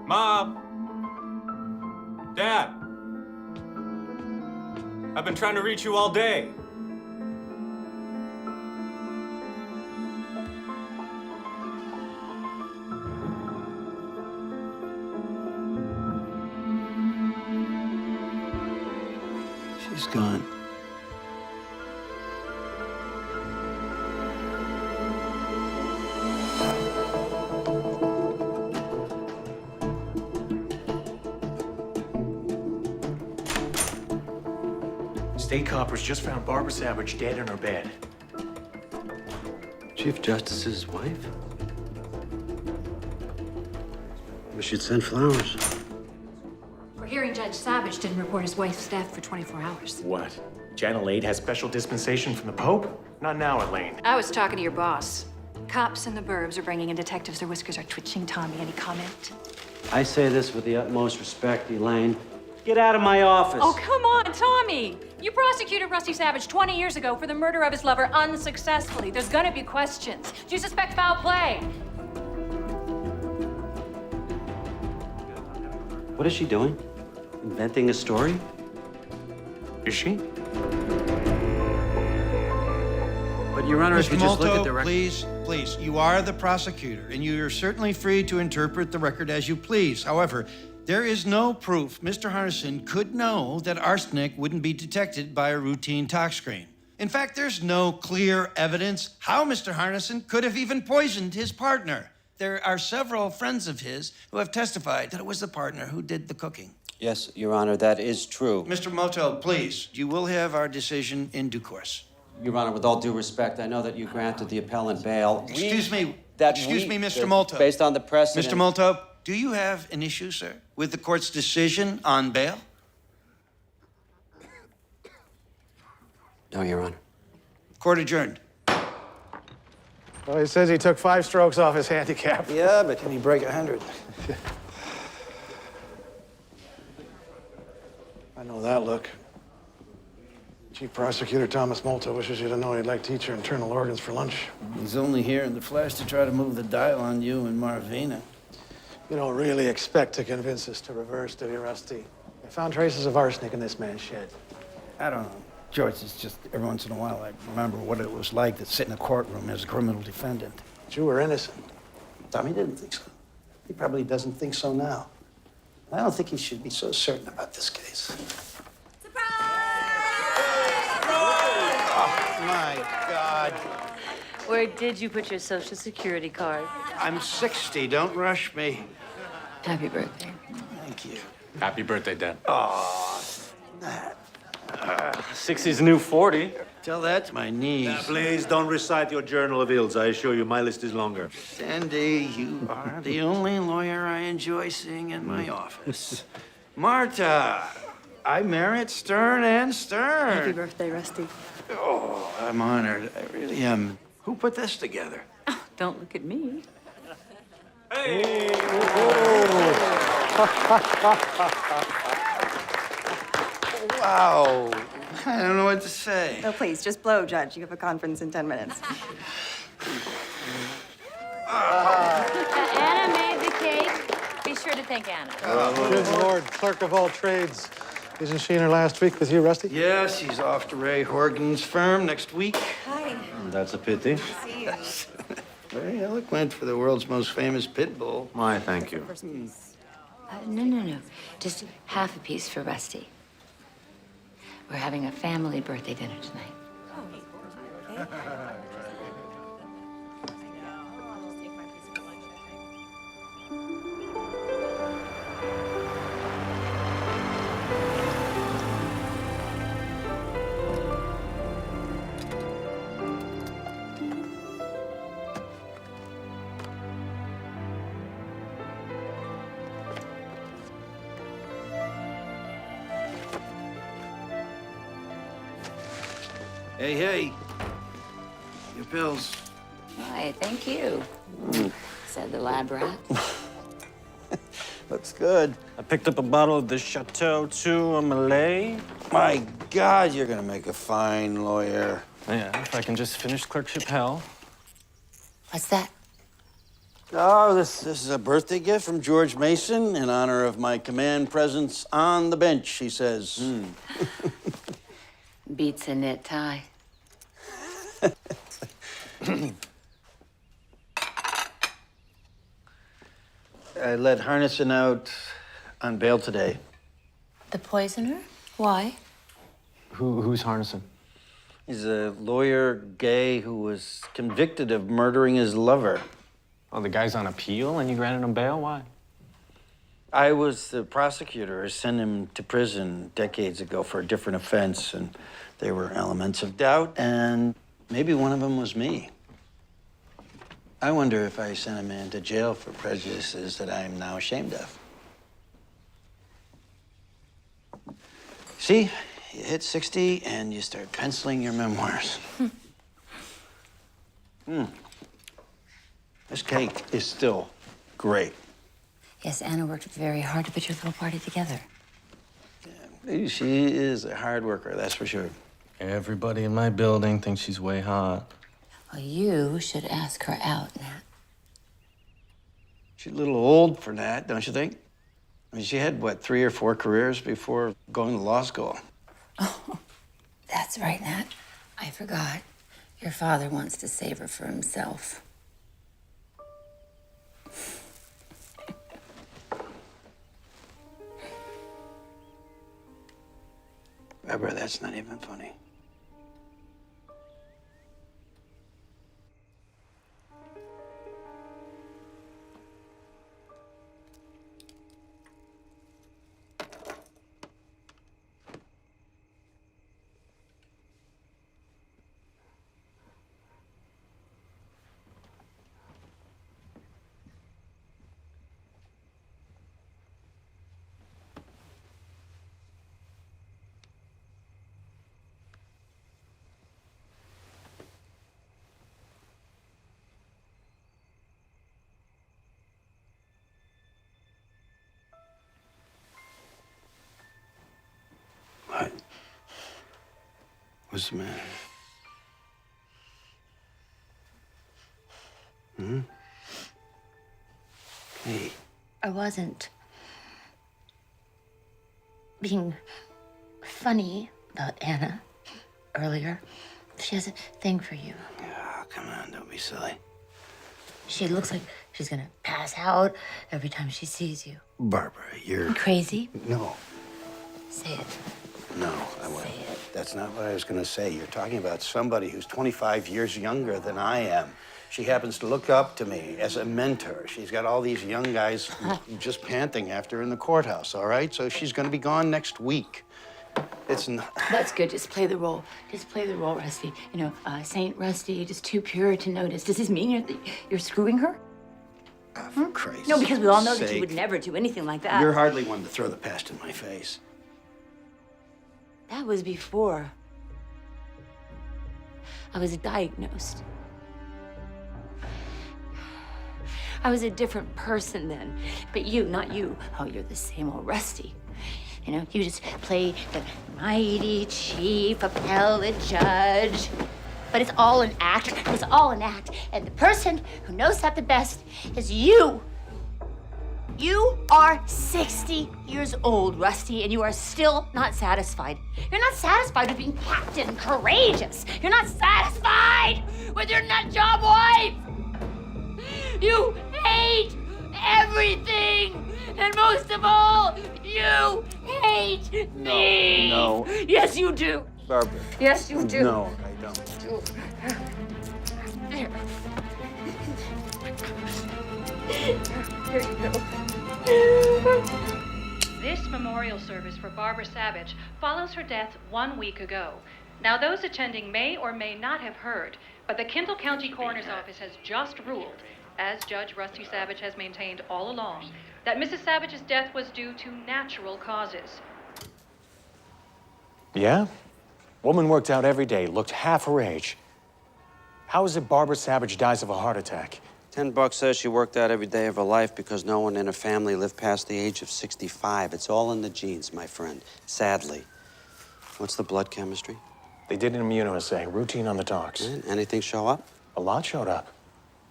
Mom! Dad! I've been trying to reach you all day. She's gone. State coppers just found Barbara Savage dead in her bed. Chief Justice's wife? We should send flowers. We're hearing Judge Savage didn't report his wife's death for 24 hours. What? Janet Lade has special dispensation from the Pope? Not now, Elaine. I was talking to your boss. Cops in the burbs are bringing in detectives. Their whiskers are twitching. Tommy, any comment? I say this with the utmost respect, Elaine. Get out of my office. Oh, come on, Tommy! You prosecuted Rusty Savage 20 years ago for the murder of his lover unsuccessfully. There's gonna be questions. Do you suspect foul play? What is she doing? Inventing a story? Is she? But, Your Honor, if you just look at the record... Please, you are the prosecutor, and you are certainly free to interpret the record as you please. However, there is no proof Mr. Harnison could know that arsenic wouldn't be detected by a routine tox screen. In fact, there's no clear evidence how Mr. Harnison could have even poisoned his partner. There are several friends of his who have testified that it was the partner who did the cooking. Yes, Your Honor, that is true. Mr. Moto, please, you will have our decision in due course. Your Honor, with all due respect, I know that you granted the appellant bail. Excuse me, Mr. Moto. Based on the precedent... Mr. Moto, do you have an issue, sir, with the court's decision on bail? No, Your Honor. Court adjourned. Well, he says he took 5 strokes off his handicap. Yeah, but can he break 100? I know that look. Chief Prosecutor Thomas Molto wishes you to know he'd like to eat your internal organs for lunch. He's only here in the flesh to try to move the dial on you and Marvina. You don't really expect to convince us to reverse, do you, Rusty? They found traces of arsenic in this man's shed. I don't know. George, it's just every once in a while I remember what it was like to sit in a courtroom as a criminal defendant. But you were innocent. Tommy didn't think so. He probably doesn't think so now. I don't think he should be so certain about this case. Oh, my God. Where did you put your Social Security card? I'm 60. Don't rush me. Happy birthday. Thank you. Happy birthday, Dad. Oh, that. 60's new 40. Tell that to my niece. Please don't recite your journal of ills. I assure you, my list is longer. Sandy, you are the only lawyer I enjoy seeing in my office. Marta, I merit stern and stern. Happy birthday, Rusty. Oh, I'm honored. I really am. Who put this together? Oh, don't look at me. Hey! Wow. I don't know what to say. No, please, just blow, Judge. You have a conference in 10 minutes. Anna made the cake. Be sure to thank Anna. Good Lord, clerk of all trades. Isn't she in her last week with you, Rusty? Yes, she's off to Ray Horgan's firm next week. Hi. That's a pity. See you. Very eloquent for the world's most famous pit bull. Why, thank you. No. Just half a piece for Rusty. We're having a family birthday dinner tonight. Hey. Your pills. Why, thank you, said the lab rat. Looks good. I picked up a bottle of the Chateau 2 Malay. My God, you're gonna make a fine lawyer. Yeah, if I can just finish clerkship hell. What's that? Oh, this is a birthday gift from George Mason in honor of my command presence on the bench, he says. Beats a knit tie. I let Harnison out on bail today. The poisoner? Why? Who's Harnison? He's a lawyer gay who was convicted of murdering his lover. Oh, the guy's on appeal and you granted him bail? Why? I was the prosecutor. I sent him to prison decades ago for a different offense, and there were elements of doubt, and maybe one of them was me. I wonder if I sent a man to jail for prejudices that I am now ashamed of. See, you hit 60 and you start penciling your memoirs. This cake is still great. Yes, Anna worked very hard to put your little party together. She is a hard worker, that's for sure. Everybody in my building thinks she's way hot. Well, you should ask her out, Nat. She's a little old for that, don't you think? I mean, she had, what, 3 or 4 careers before going to law school? Oh, that's right, Nat. I forgot. Your father wants to save her for himself. Barbara, that's not even funny. What? What's the matter? Hey. I wasn't being funny about Anna earlier. She has a thing for you. Oh, come on, don't be silly. She looks like she's gonna pass out every time she sees you. Barbara, you're... Crazy? No. Say it. No, I wouldn't. Say it. That's not what I was going to say. You're talking about somebody who's 25 years younger than I am. She happens to look up to me as a mentor. She's got all these young guys just panting after her in the courthouse, all right? So she's going to be gone next week. It's not... That's good. Just play the role. Just play the role, Rusty. You know, Saint Rusty, just too pure to notice. Does this mean you're screwing her? For Christ's No, because we all know that sake. you would never do anything like that. You're hardly one to throw the past in my face. That was before I was diagnosed. I was a different person then. But you, not you. Oh, you're the same old Rusty. You know, you just play the mighty chief appellate judge. But it's all an act. It's all an act. And the person who knows that the best is you. You are 60 years old, Rusty, and you are still not satisfied. You're not satisfied with being Captain Courageous. You're not satisfied with your nut job wife. You hate everything. And most of all, you hate me. No. Yes, you do. Barbara. Yes, you do. No, I don't. There. There you go. This memorial service for Barbara Savage follows her death 1 week ago. Now, those attending may or may not have heard, but the Kendall County Coroner's Office has just ruled, as Judge Rusty Savage has maintained all along, that Mrs. Savage's death was due to natural causes. Yeah? Woman worked out every day, looked half her age. How is it Barbara Savage dies of a heart attack? $10 says she worked out every day of her life because no one in her family lived past the age of 65. It's all in the genes, my friend, sadly. What's the blood chemistry? They did an immunoassay, routine on the docs. Anything show up? A lot showed up.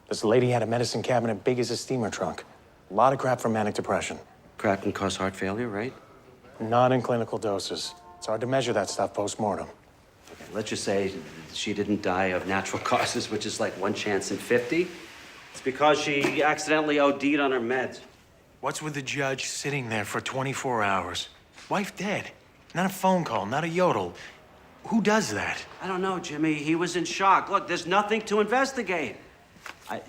This lady had a medicine cabinet big as a steamer trunk. A lot of crap for manic depression. Crap can cause heart failure, right? Not in clinical doses. It's hard to measure that stuff post-mortem. Okay, let's just say she didn't die of natural causes, which is like 1 chance in 50. It's because she accidentally OD'd on her meds. What's with the judge sitting there for 24 hours? Wife dead. Not a phone call, not a yodel. Who does that? I don't know, Jimmy. He was in shock. Look, there's nothing to investigate.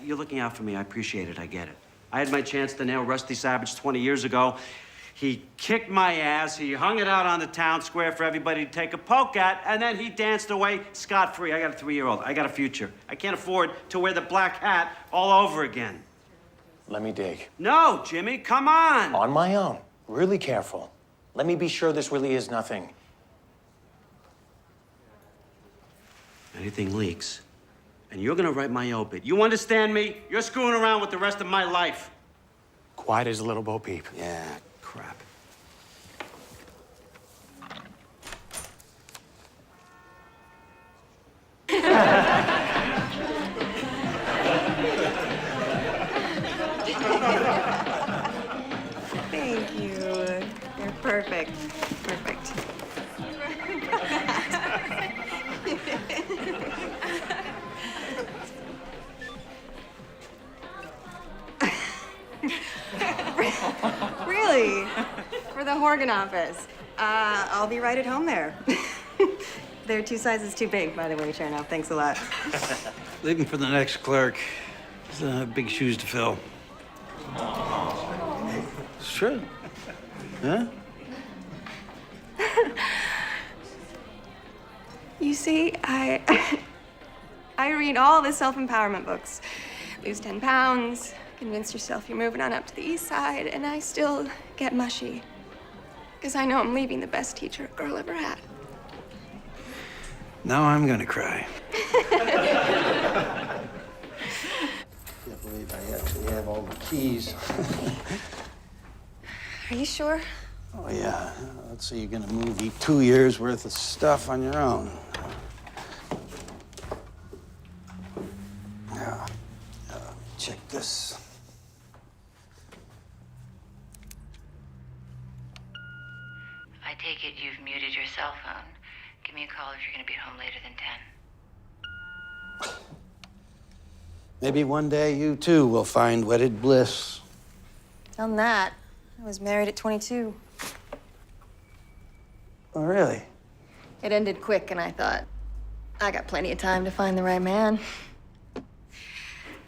You're looking out for me. I appreciate it. I get it. I had my chance to nail Rusty Savage 20 years ago. He kicked my ass. He hung it out on the town square for everybody to take a poke at, and then he danced away scot-free. I got a 3-year-old. I got a future. I can't afford to wear the black hat all over again. Let me dig. No, Jimmy, come on. On my own. Really careful. Let me be sure this really is nothing. Anything leaks, and you're gonna write my obit. You understand me? You're screwing around with the rest of my life. Quiet as a little Bo Peep. Yeah, crap. Thank you. They're perfect. Perfect. Really? For the Horgan office. I'll be right at home there. They're 2 sizes too big, by the way, Chernow. Thanks a lot. Leaving for the next clerk. It's big shoes to fill. It's true. Huh? You see, I read all the self-empowerment books. Lose 10 pounds, convince yourself you're moving on up to the east side, and I still get mushy. Because I know I'm leaving the best teacher a girl ever had. Now I'm gonna cry. Can't believe I actually have all the keys. Are you sure? Oh, yeah. Let's see, you're gonna move 2 years worth of stuff on your own. Yeah. Check this. I take it you've muted your cell phone. Give me a call if you're going to be home later than 10. Maybe one day you, too, will find wedded bliss. Done that. I was married at 22. Oh, really? It ended quick, and I thought, I got plenty of time to find the right man.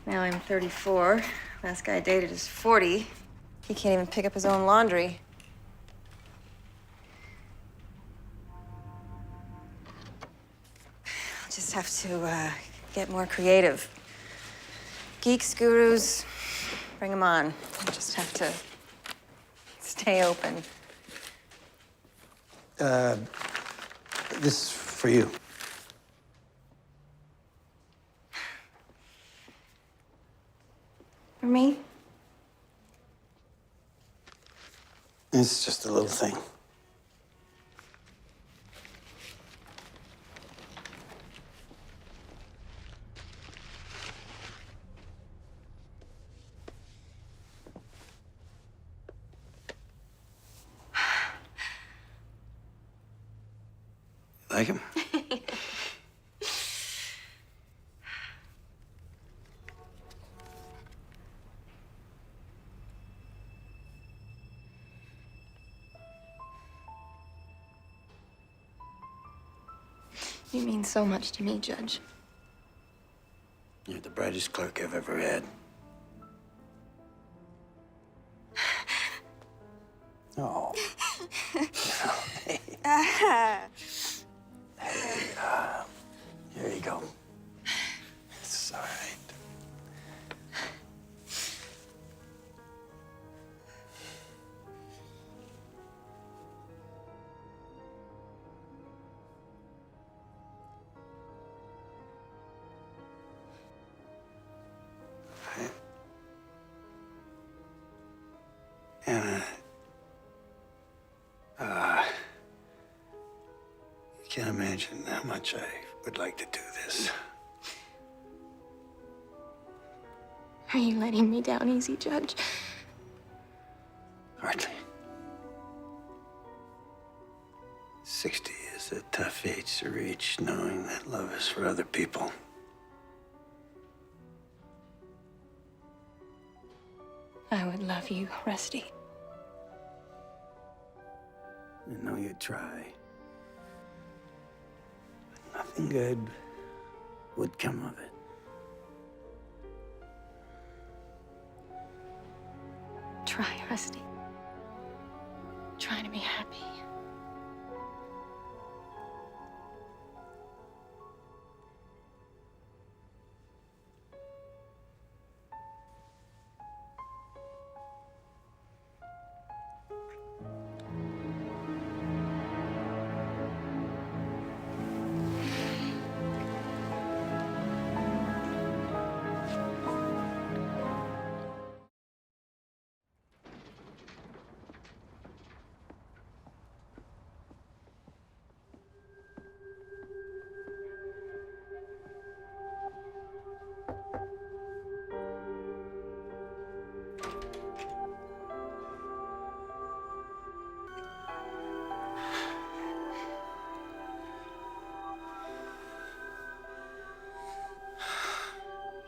Now I'm 34. Last guy I dated is 40. He can't even pick up his own laundry. I'll just have to get more creative. Geeks, gurus, bring them on. I'll just have to stay open. This is for you. For me? It's just a little thing. Like him? You mean so much to me, Judge. You're the brightest clerk I've ever had. Oh. Here you go. It's all right. Anna, you can't imagine how much I would like to do this. Are you letting me down easy, Judge? Hardly. 60 is a tough age to reach, knowing that love is for other people. I would love you, Rusty. I know you'd try. But nothing good would come of it. Try, Rusty. Try to be happy.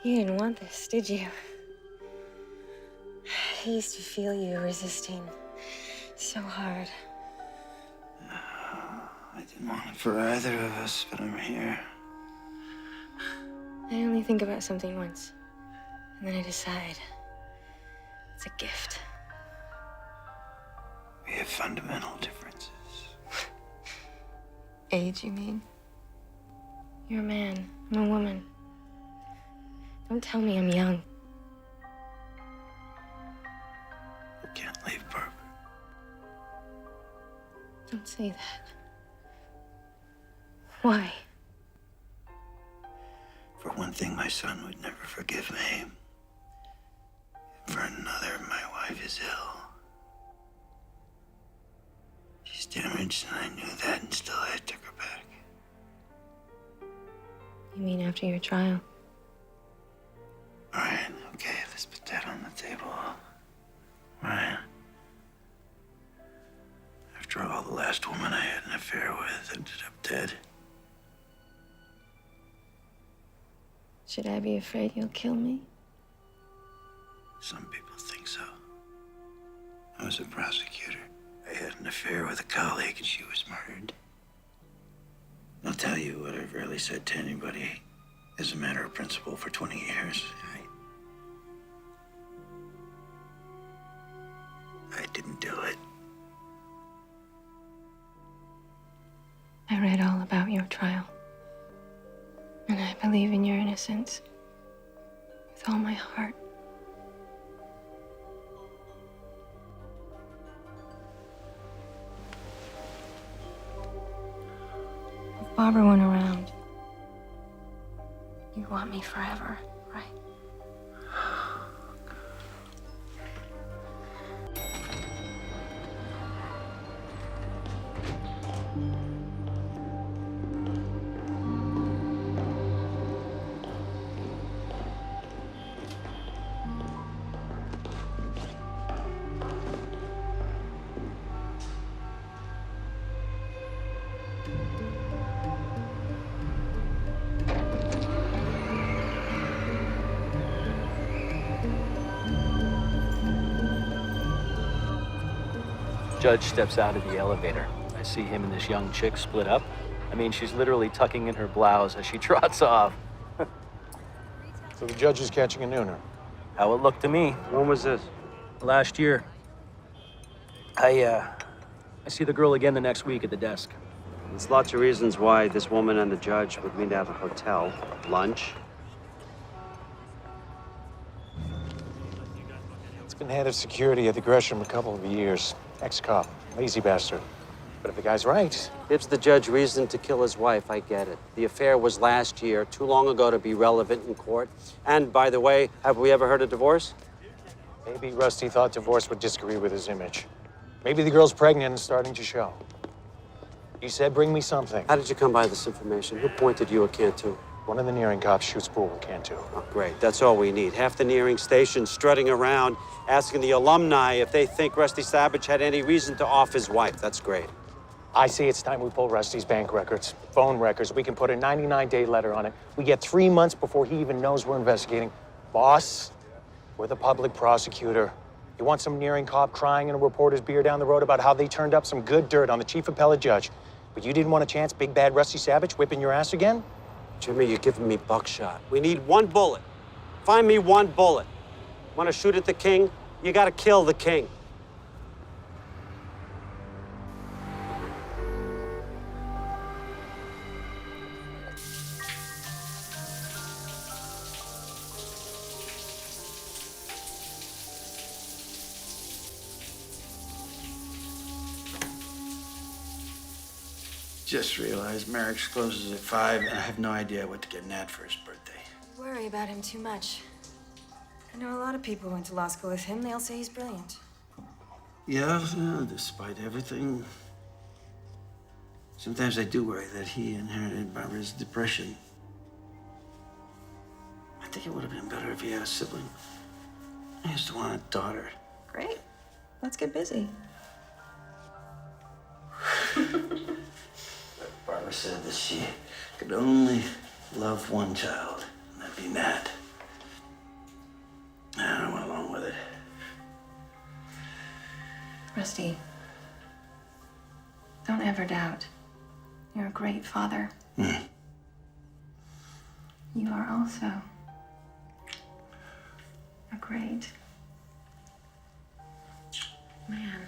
You didn't want this, did you? I used to feel you resisting so hard. I didn't want it for either of us, but I'm here. I only think about something once, and then I decide it's a gift. We have fundamental differences. Age, you mean? You're a man. I'm a woman. Don't tell me I'm young. I can't leave Barbara. Don't say that. Why? For one thing, my son would never forgive me. For another, my wife is ill. She's damaged, and I knew that, and still I took her back. You mean after your trial? All right, okay, let's put that on the table. All right. After all, the last woman I had an affair with ended up dead. Should I be afraid you'll kill me? Some people think so. I was a prosecutor. I had an affair with a colleague, and she was murdered. I'll tell you what I've rarely said to anybody as a matter of principle for 20 years. I didn't do it. I read all about your trial. And I believe in your innocence with all my heart. If Barbara went around, you want me forever, right? Judge steps out of the elevator. I see him and this young chick split up. I mean, she's literally tucking in her blouse as she trots off. So the judge is catching a nooner. How it looked to me. When was this? Last year. I see the girl again the next week at the desk. There's lots of reasons why this woman and the judge would meet at a hotel. Lunch. He's been head of security at the Gresham a couple of years. Ex-cop, lazy bastard. But if the guy's right, Gives the judge reason to kill his wife, I get it. The affair was last year, too long ago to be relevant in court. And by the way, have we ever heard of divorce? maybe Rusty thought divorce would disagree with his image. Maybe the girl's pregnant and starting to show. He said, bring me something. How did you come by this information? Who pointed you a Cantu? One of the nearing cops shoots pool with Cantu. Oh, great. That's all we need. Half the nearing station strutting around, asking the alumni if they think Rusty Savage had any reason to off his wife. That's great. I see it's time we pull Rusty's bank records, phone records. We can put a 99-day letter on it. We get 3 months before he even knows we're investigating. Boss, we're the public prosecutor. You want some nearing cop crying in a reporter's beer down the road about how they turned up some good dirt on the chief appellate judge, but you didn't want a chance big bad Rusty Savage whipping your ass again? Jimmy, you're giving me buckshot. We need one bullet. Find me one bullet. Want to shoot at the king? You got to kill the king. Just realized Merrick's closes at 5, and I have no idea what to get Nat for his birthday. You worry about him too much. I know a lot of people who went to law school with him. They all say he's brilliant. Yeah, despite everything. Sometimes I do worry that he inherited Barbara's depression. I think it would have been better if he had a sibling. I used to want a daughter. Great. Let's get busy. Barbara said that she could only love one child, and that'd be Nat. I went along with it. Rusty, don't ever doubt. You're a great father. You are also a great man.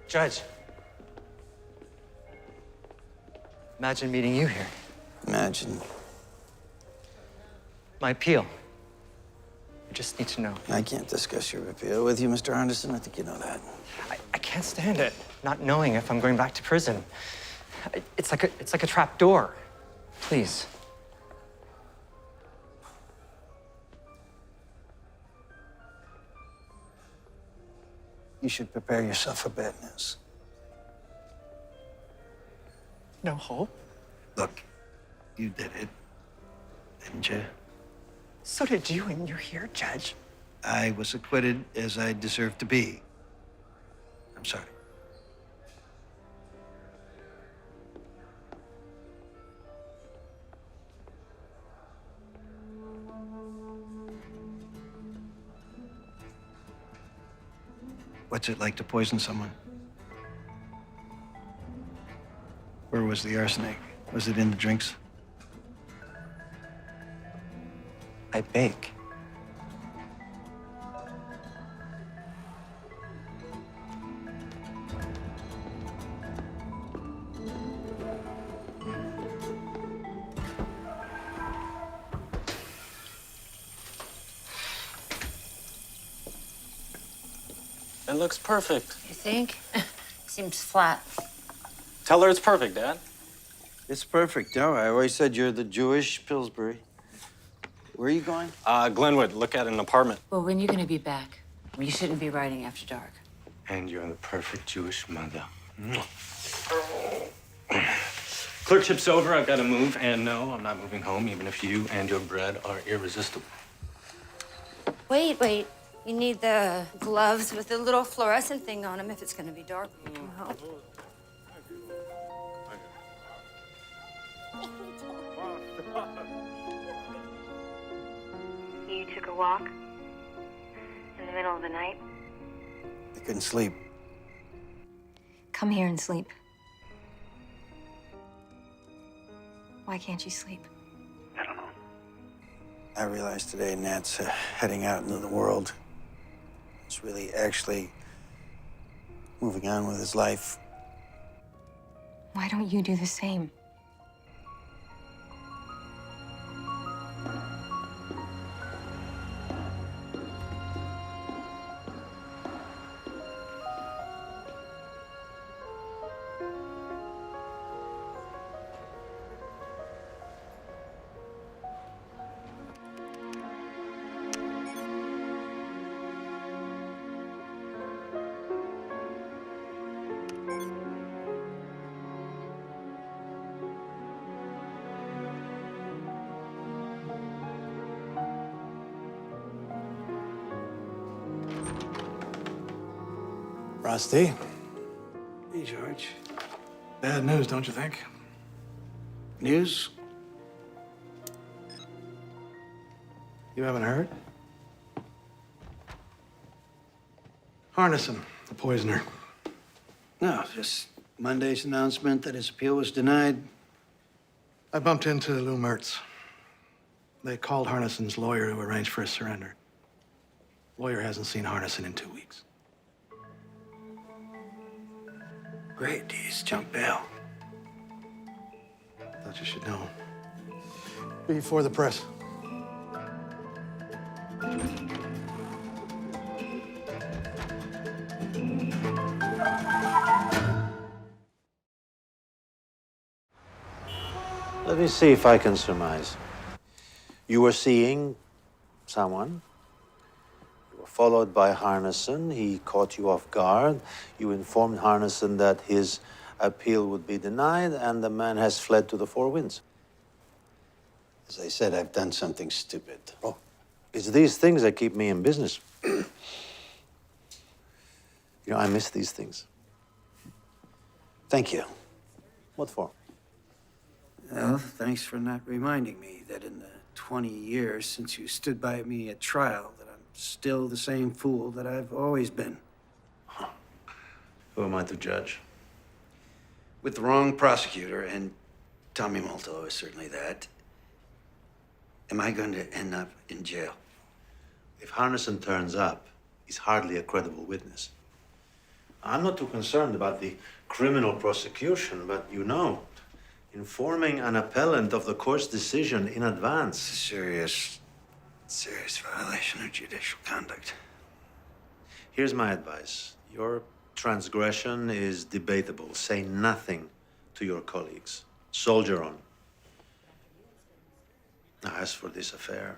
Judge. Imagine meeting you here. Imagine. My appeal. I just need to know. I can't discuss your appeal with you, Mr. Henderson. I think you know that. I can't stand it, not knowing if I'm going back to prison. It's like a trap door. Please. You should prepare yourself for bad news. No hope? Look, you did it, didn't you? So did you, and you're here, Judge. I was acquitted as I deserved to be. I'm sorry. What's it like to poison someone? Where was the arsenic? Was it in the drinks? I bake. It looks perfect. You think? Seems flat. Tell her it's perfect, Dad. It's perfect. No, I always said you're the Jewish Pillsbury. Where are you going? Glenwood, look at an apartment. Well, when are you gonna be back? You shouldn't be riding after dark. And you're the perfect Jewish mother. Clerkship's over, I've got to move, and no, I'm not moving home, even if you and your bread are irresistible. Wait. You need the gloves with the little fluorescent thing on them if it's gonna be dark. Well, You took a walk in the middle of the night? I couldn't sleep. Come here and sleep. Why can't you sleep? I don't know. I realized today Nat's heading out into the world. He's really actually moving on with his life. Why don't you do the same? Rusty. Hey, George. Bad news, don't you think? News? You haven't heard? Harnison, the poisoner. No, just Monday's announcement that his appeal was denied. I bumped into Lou Mertz. They called Harnison's lawyer to arrange for his surrender. Lawyer hasn't seen Harnison in 2 weeks. Great, he's jumped bail. Thought you should know. Before the press. Let me see if I can surmise. You were seeing someone. You were followed by Harnison. He caught you off guard. You informed Harnison that his appeal would be denied, and the man has fled to the four winds. As I said, I've done something stupid. Oh, it's these things that keep me in business. You know, I miss these things. Thank you. What for? Well, thanks for not reminding me that in the 20 years since you stood by me at trial, that I'm still the same fool that I've always been. Who am I to judge? With the wrong prosecutor, and Tommy Molto is certainly that, am I going to end up in jail? If Harnison turns up, he's hardly a credible witness. I'm not too concerned about the criminal prosecution, but you know, informing an appellant of the court's decision in advance. Serious violation of judicial conduct. Here's my advice. Your transgression is debatable. Say nothing to your colleagues. Soldier on. Now, as for this affair,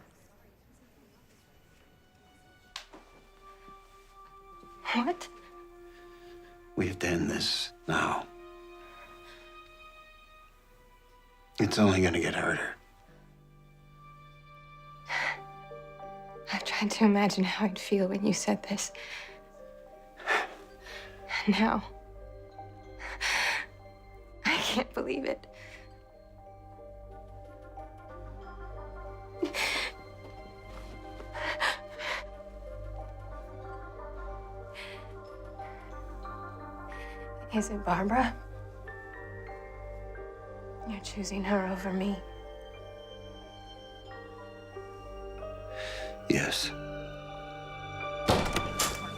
What? We have to end this now. It's only gonna get harder. I've tried to imagine how I'd feel when you said this. And now, I can't believe it. Is it Barbara? You're choosing her over me. Yes.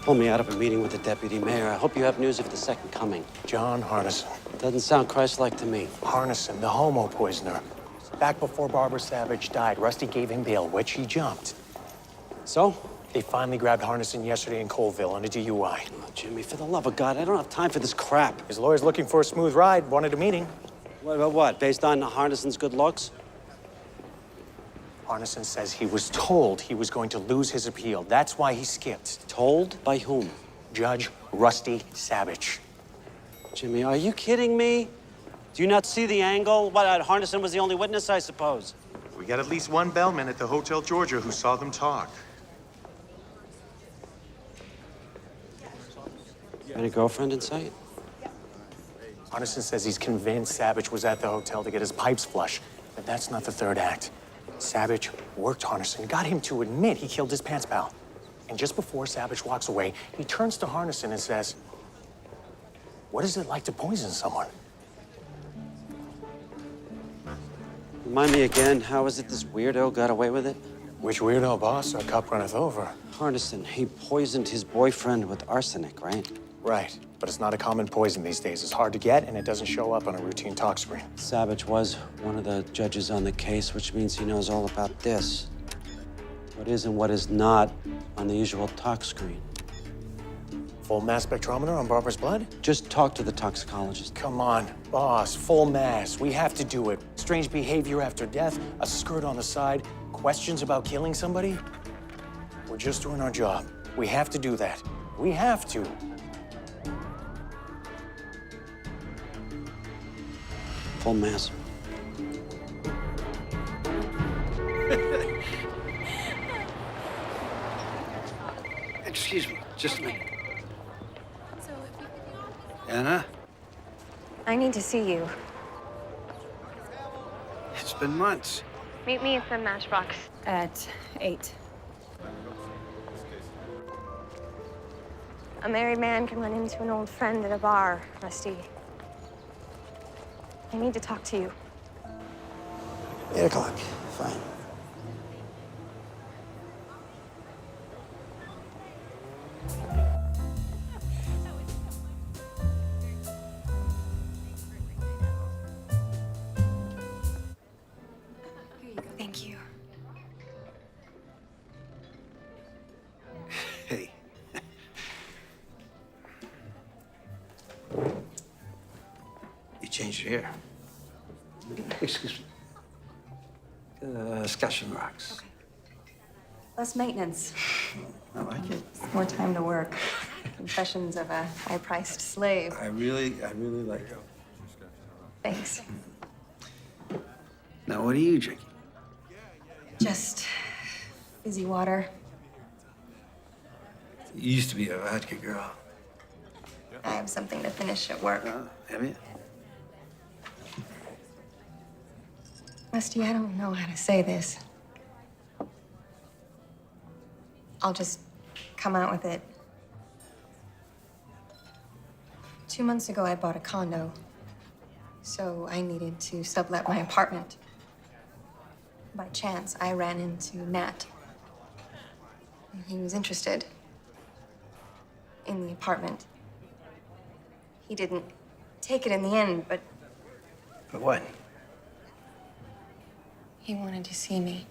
Pull me out of a meeting with the deputy mayor. I hope you have news of the second coming. John Harnison. Doesn't sound Christ-like to me. Harnison, the homo poisoner. Back before Barbara Savage died, Rusty gave him bail, which he jumped. So? They finally grabbed Harnison yesterday in Colville on a DUI. Oh, Jimmy, for the love of God, I don't have time for this crap. His lawyer's looking for a smooth ride, wanted a meeting. What? Based on Harnison's good looks? Harnison says he was told he was going to lose his appeal. That's why he skipped. Told? By whom? Judge Rusty Savage. Jimmy, are you kidding me? Do you not see the angle? What, Harnison was the only witness, I suppose? We got at least one bellman at the Hotel Georgia who saw them talk. Any girlfriend in sight? Harnison says he's convinced Savage was at the hotel to get his pipes flush, but that's not the third act. Savage worked Harnison, got him to admit he killed his pants pal. And just before Savage walks away, he turns to Harnison and says, "What is it like to poison someone?" Remind me again, how is it this weirdo got away with it? Which weirdo, boss? Our cup runneth over. Harnison, he poisoned his boyfriend with arsenic, right? Right, but it's not a common poison these days. It's hard to get, and it doesn't show up on a routine talk screen. Savage was one of the judges on the case, which means he knows all about this. What is and what is not on the usual talk screen. Full mass spectrometer on Barbara's blood? Just talk to the toxicologist. Come on, boss, full mass. We have to do it. Strange behavior after death, a skirt on the side, questions about killing somebody. We're just doing our job. We have to do that. We have to. Full mass. Excuse me, just a minute. So, Anna, I need to see you. it's been months. Meet me at the Matchbox. At 8. A married man can run into an old friend at a bar, Rusty. I need to talk to you. 8 o'clock. Fine. Thank you. Hey. You changed your hair. Excuse me. Scotch and rocks. Okay. Less maintenance. I like it. More time to work. Confessions of a high-priced slave. I really like it. Thanks. Now, what are you drinking? Just fizzy water. You used to be a vodka girl. I have something to finish at work. Have you? Rusty, I don't know how to say this. I'll just come out with it. 2 months ago, I bought a condo. So I needed to sublet my apartment. By chance, I ran into Nat. He was interested in the apartment. He didn't take it in the end, but But what? he wanted to see me.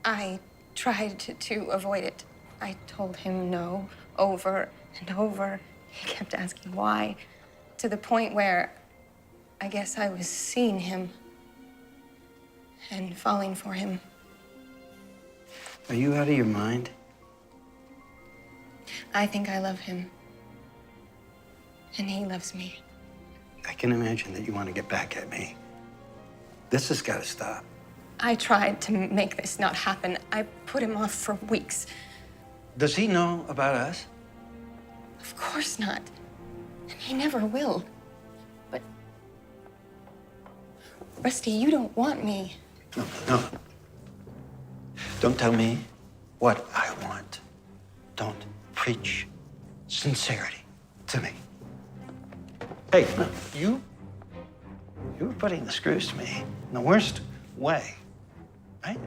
I tried to avoid it. I told him no over and over. He kept asking why, to the point where I guess I was seeing him and falling for him. Are you out of your mind? I think I love him. And he loves me. I can imagine that you want to get back at me. This has got to stop. I tried to make this not happen. I put him off for weeks. Does he know about us? Of course not. And he never will. But, Rusty, you don't want me. No. Don't tell me what I want. Don't preach sincerity to me. Hey, no, you were putting the screws to me in the worst way, right?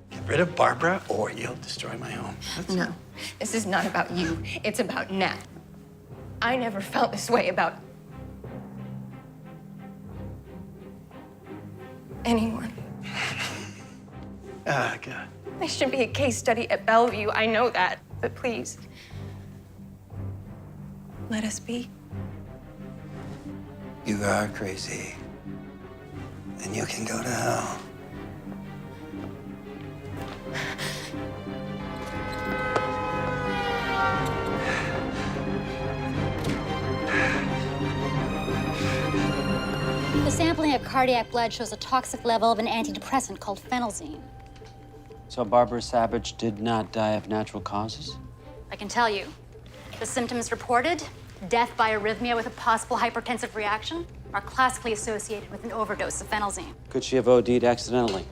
Get rid of Barbara or you'll destroy my home. No, this is not about you. It's about Nat. I never felt this way about anyone. Ah, God. I should be a case study at Bellevue. I know that. But please, let us be. You are crazy. And you can go to hell. The sampling of cardiac blood shows a toxic level of an antidepressant called phenelzine. So Barbara Savage did not die of natural causes? I can tell you, the symptoms reported, death by arrhythmia with a possible hypertensive reaction, are classically associated with an overdose of phenelzine. Could she have OD'd accidentally?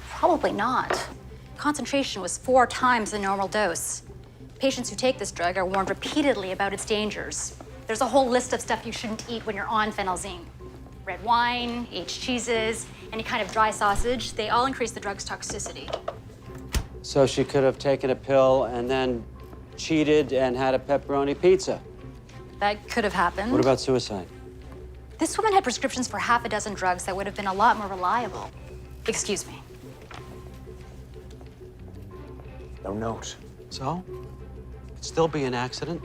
Probably not. Concentration was 4 times the normal dose. Patients who take this drug are warned repeatedly about its dangers. There's a whole list of stuff you shouldn't eat when you're on phenelzine. Red wine, aged cheeses, any kind of dry sausage, they all increase the drug's toxicity. So she could have taken a pill and then cheated and had a pepperoni pizza. That could have happened. What about suicide? This woman had prescriptions for half a dozen drugs that would have been a lot more reliable. Excuse me. No note. So? Could still be an accident.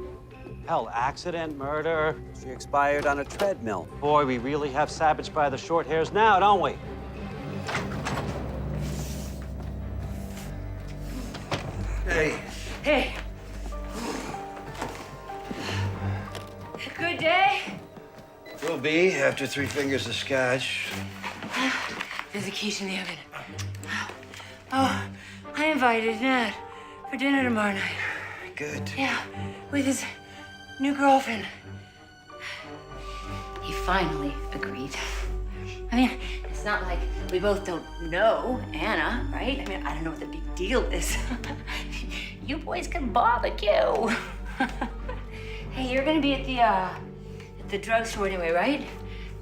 Hell, accident, murder. She expired on a treadmill. Boy, we really have Savage by the short hairs now, don't we? Hey. Hey. Good day. Will be after 3 fingers of scotch. There's a quiche in the oven. Oh, I invited Nat for dinner tomorrow night. good. Yeah, with his new girlfriend. He finally agreed. I mean, it's not like we both don't know Anna, right? I mean, I don't know what the big deal is. You boys can barbecue. Hey, you're gonna be at the drugstore anyway, right?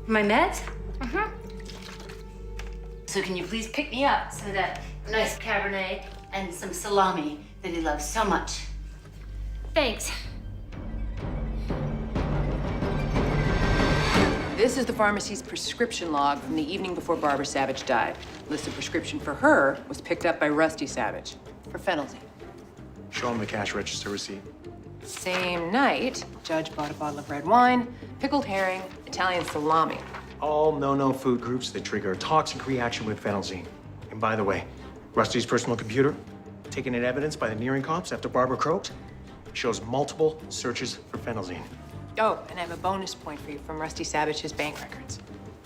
My meds? Mm-hmm. So can you please pick me up some of that nice Cabernet and some salami that he loves so much? Thanks. This is the pharmacy's prescription log from the evening before Barbara Savage died. Listed prescription for her was picked up by Rusty Savage for phenelzine. Show him the cash register receipt. Same night, Judge bought a bottle of red wine, pickled herring, Italian salami. All no-no food groups that trigger a toxic reaction with phenelzine. And by the way, Rusty's personal computer, taken in evidence by the nearing cops after Barbara croaked, shows multiple searches for phenelzine. Oh, and I have a bonus point for you from Rusty Savage's bank records.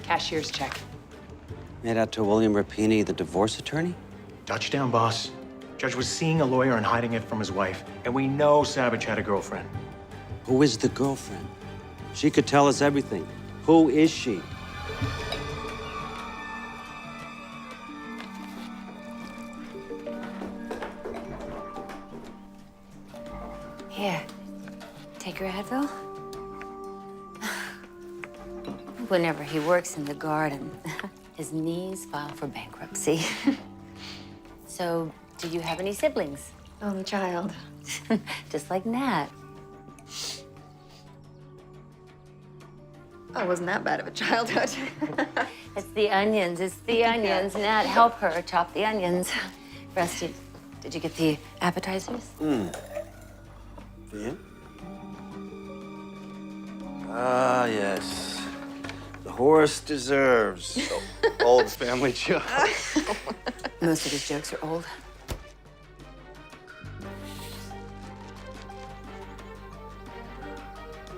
Cashier's check. Made out to William Rapini, the divorce attorney? Touchdown, boss. Judge was seeing a lawyer and hiding it from his wife. And we know Savage had a girlfriend. Who is the girlfriend? She could tell us everything. Who is she? Here, take your Advil. Whenever he works in the garden, his knees file for bankruptcy. So, do you have any siblings? Only child. Just like Nat. I wasn't that bad of a childhood. It's the onions, it's the onions. Nat, help her chop the onions. Rusty, did you get the appetizers? Yeah? Ah, yes. The horse deserves. Old family joke. Most of his jokes are old.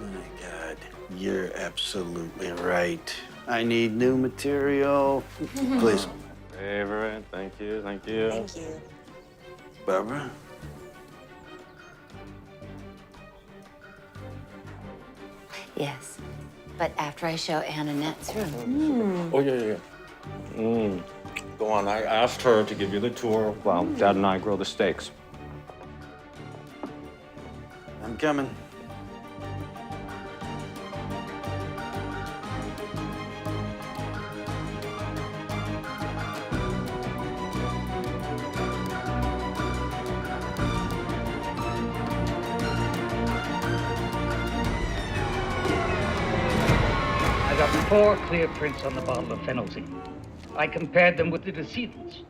My God, you're absolutely right. I need new material. Please. Favorite. Thank you. Thank you. Thank you. Barbara? Yes, but after I show Anna Nat's room. Oh, yeah. Go on. I asked her to give you the tour while Dad and I grill the steaks. I'm coming. I got 4 clear prints on the bottle of phenelzine. I compared them with the decedent's.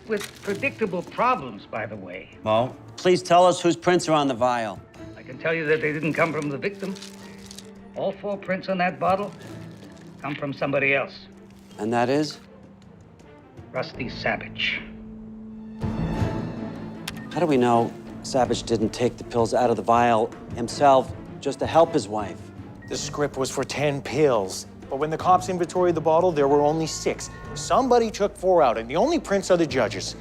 With predictable problems, by the way. Mo, please tell us whose prints are on the vial. I can tell you that they didn't come from the victim. All 4 prints on that bottle come from somebody else. And that is? Rusty Savage. How do we know Savage didn't take the pills out of the vial himself just to help his wife? The script was for 10 pills. But when the cops inventoried the bottle, there were only 6. Somebody took 4 out, and the only prints are the judge's.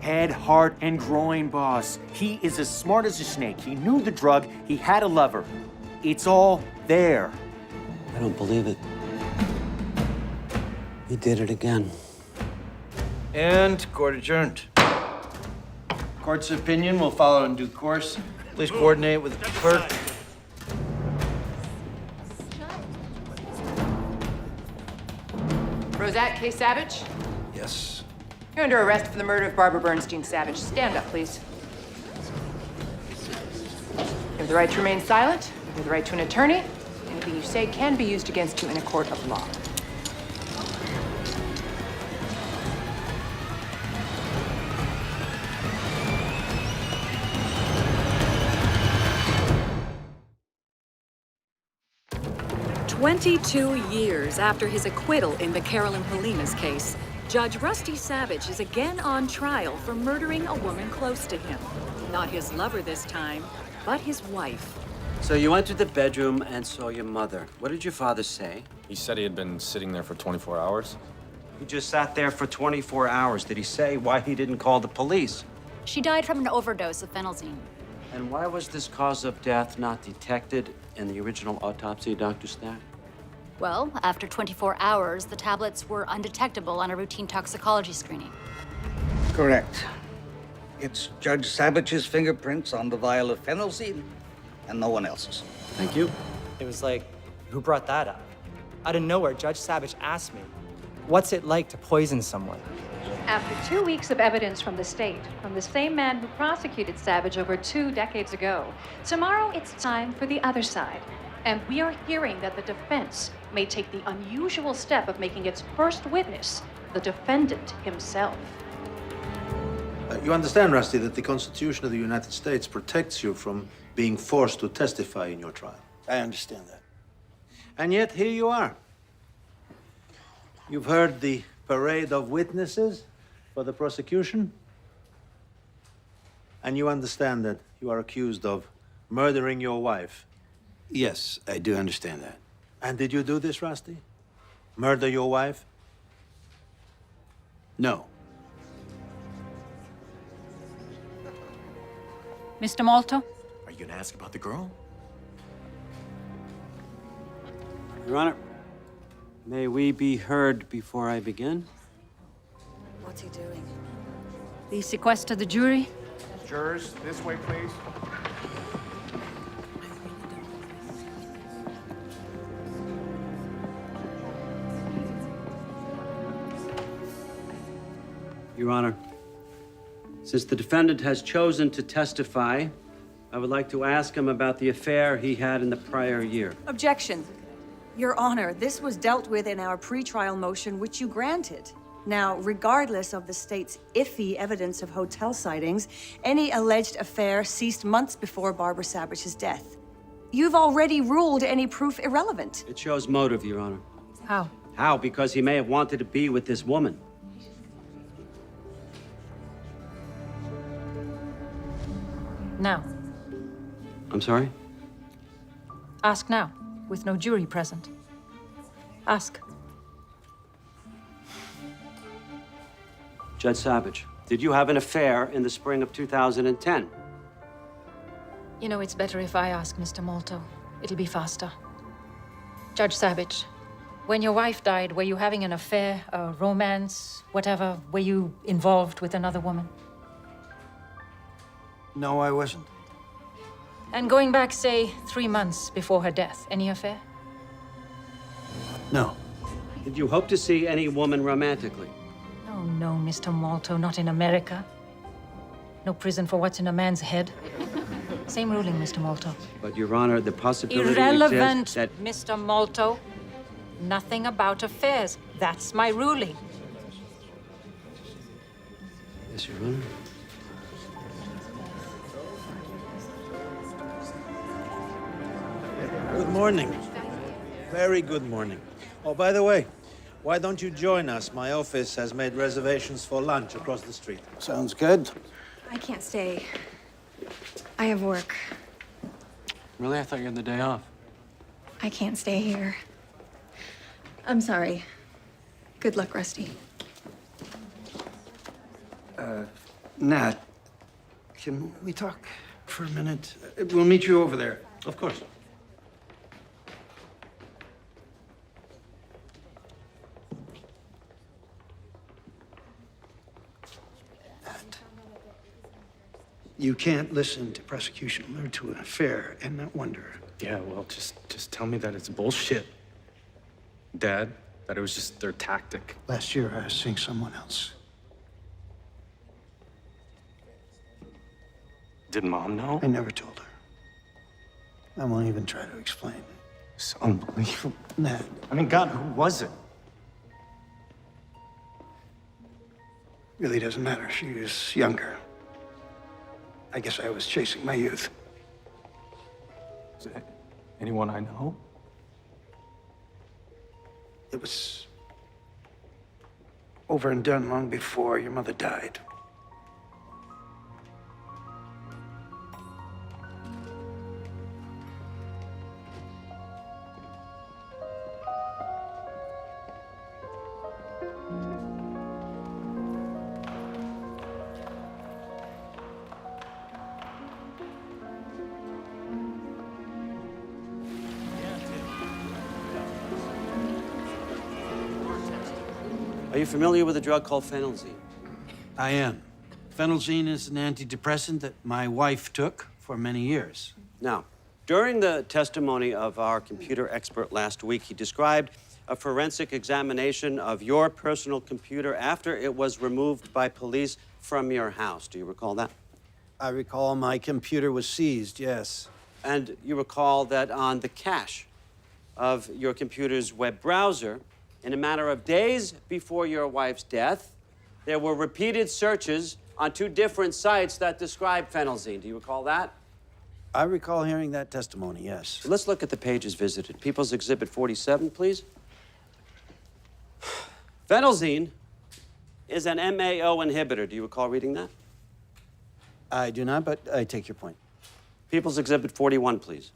Head, heart, and groin, boss. He is as smart as a snake. He knew the drug. He had a lover. It's all there. I don't believe it. He did it again. And court adjourned. Court's opinion will follow in due course. Please coordinate with the clerk. Rosette K. Savage? Yes. You're under arrest for the murder of Barbara Bernstein Savage. Stand up, please. You have the right to remain silent. You have the right to an attorney. Anything you say can be used against you in a court of law. "22 years after his acquittal in the Carolyn Polinas case, Judge Rusty Savage is again on trial for murdering a woman close to him. Not his lover this time, but his wife. So you entered the bedroom and saw your mother. What did your father say? He said he had been sitting there for 24 hours. He just sat there for 24 hours. Did he say why he didn't call the police? She died from an overdose of phenelzine. And why was this cause of death not detected in the original autopsy, Dr. Stack? Well, after 24 hours, the tablets were undetectable on a routine toxicology screening. Correct. It's Judge Savage's fingerprints on the vial of phenelzine, and no one else's. Thank you. It was like, who brought that up? Out of nowhere, Judge Savage asked me, what's it like to poison someone? After 2 weeks of evidence from the state, from the same man who prosecuted Savage over 2 decades ago, tomorrow it's time for the other side. And we are hearing that the defense may take the unusual step of making its first witness the defendant himself. You understand, Rusty, that the Constitution of the United States protects you from being forced to testify in your trial. I understand that. And yet, here you are. You've heard the parade of witnesses for the prosecution, and you understand that you are accused of murdering your wife. Yes, I do understand that. And did you do this, Rusty? Murder your wife? No. Mr. Malto? Are you gonna ask about the girl? Your Honor, may we be heard before I begin? What's he doing? Please sequester the jury. Jurors, this way, please. Your Honor, since the defendant has chosen to testify, I would like to ask him about the affair he had in the prior year. Objection. Your Honor, this was dealt with in our pretrial motion, which you granted. Now, regardless of the state's iffy evidence of hotel sightings, any alleged affair ceased months before Barbara Savage's death. You've already ruled any proof irrelevant. It shows motive, Your Honor. How? How? Because he may have wanted to be with this woman. Now. I'm sorry? Ask now, with no jury present. Ask. Judge Savage, did you have an affair in the spring of 2010? You know, it's better if I ask, Mr. Malto. It'll be faster. Judge Savage, when your wife died, were you having an affair, a romance, whatever? Were you involved with another woman? No, I wasn't. And going back, say, 3 months before her death, any affair? No. Did you hope to see any woman romantically? Oh, no, Mr. Malto, not in America. No prison for what's in a man's head. Same ruling, Mr. Malto. But, Your Honor, the possibility Irrelevant, exists that... Mr. Malto. Nothing about affairs. That's my ruling. Yes, Your Honor. Good morning. Very good morning. Oh, by the way, why don't you join us? My office has made reservations for lunch across the street. Sounds good. I can't stay. I have work. Really? I thought you had the day off. I can't stay here. I'm sorry. Good luck, Rusty. Nat, can we talk for a minute? We'll meet you over there. Of course. You can't listen to prosecution allude to an affair and not wonder. Yeah, well, just tell me that it's bullshit. Dad, that it was just their tactic. Last year, I was seeing someone else. Did Mom know? I never told her. I won't even try to explain. It's unbelievable. Nat. I mean, God, who was it? Really doesn't matter. She was younger. I guess I was chasing my youth. Is it anyone I know? It was over and done long before your mother died. Are you familiar with a drug called phenelzine? I am. Phenelzine is an antidepressant that my wife took for many years. Now, during the testimony of our computer expert last week, he described a forensic examination of your personal computer after it was removed by police from your house. Do you recall that? I recall my computer was seized, yes. And you recall that on the cache of your computer's web browser, in a matter of days before your wife's death, there were repeated searches on 2 different sites that describe phenelzine. Do you recall that? I recall hearing that testimony, yes. Let's look at the pages visited. People's Exhibit 47, please. Phenelzine is an MAO inhibitor. Do you recall reading that? I do not, but I take your point. People's Exhibit 41, please.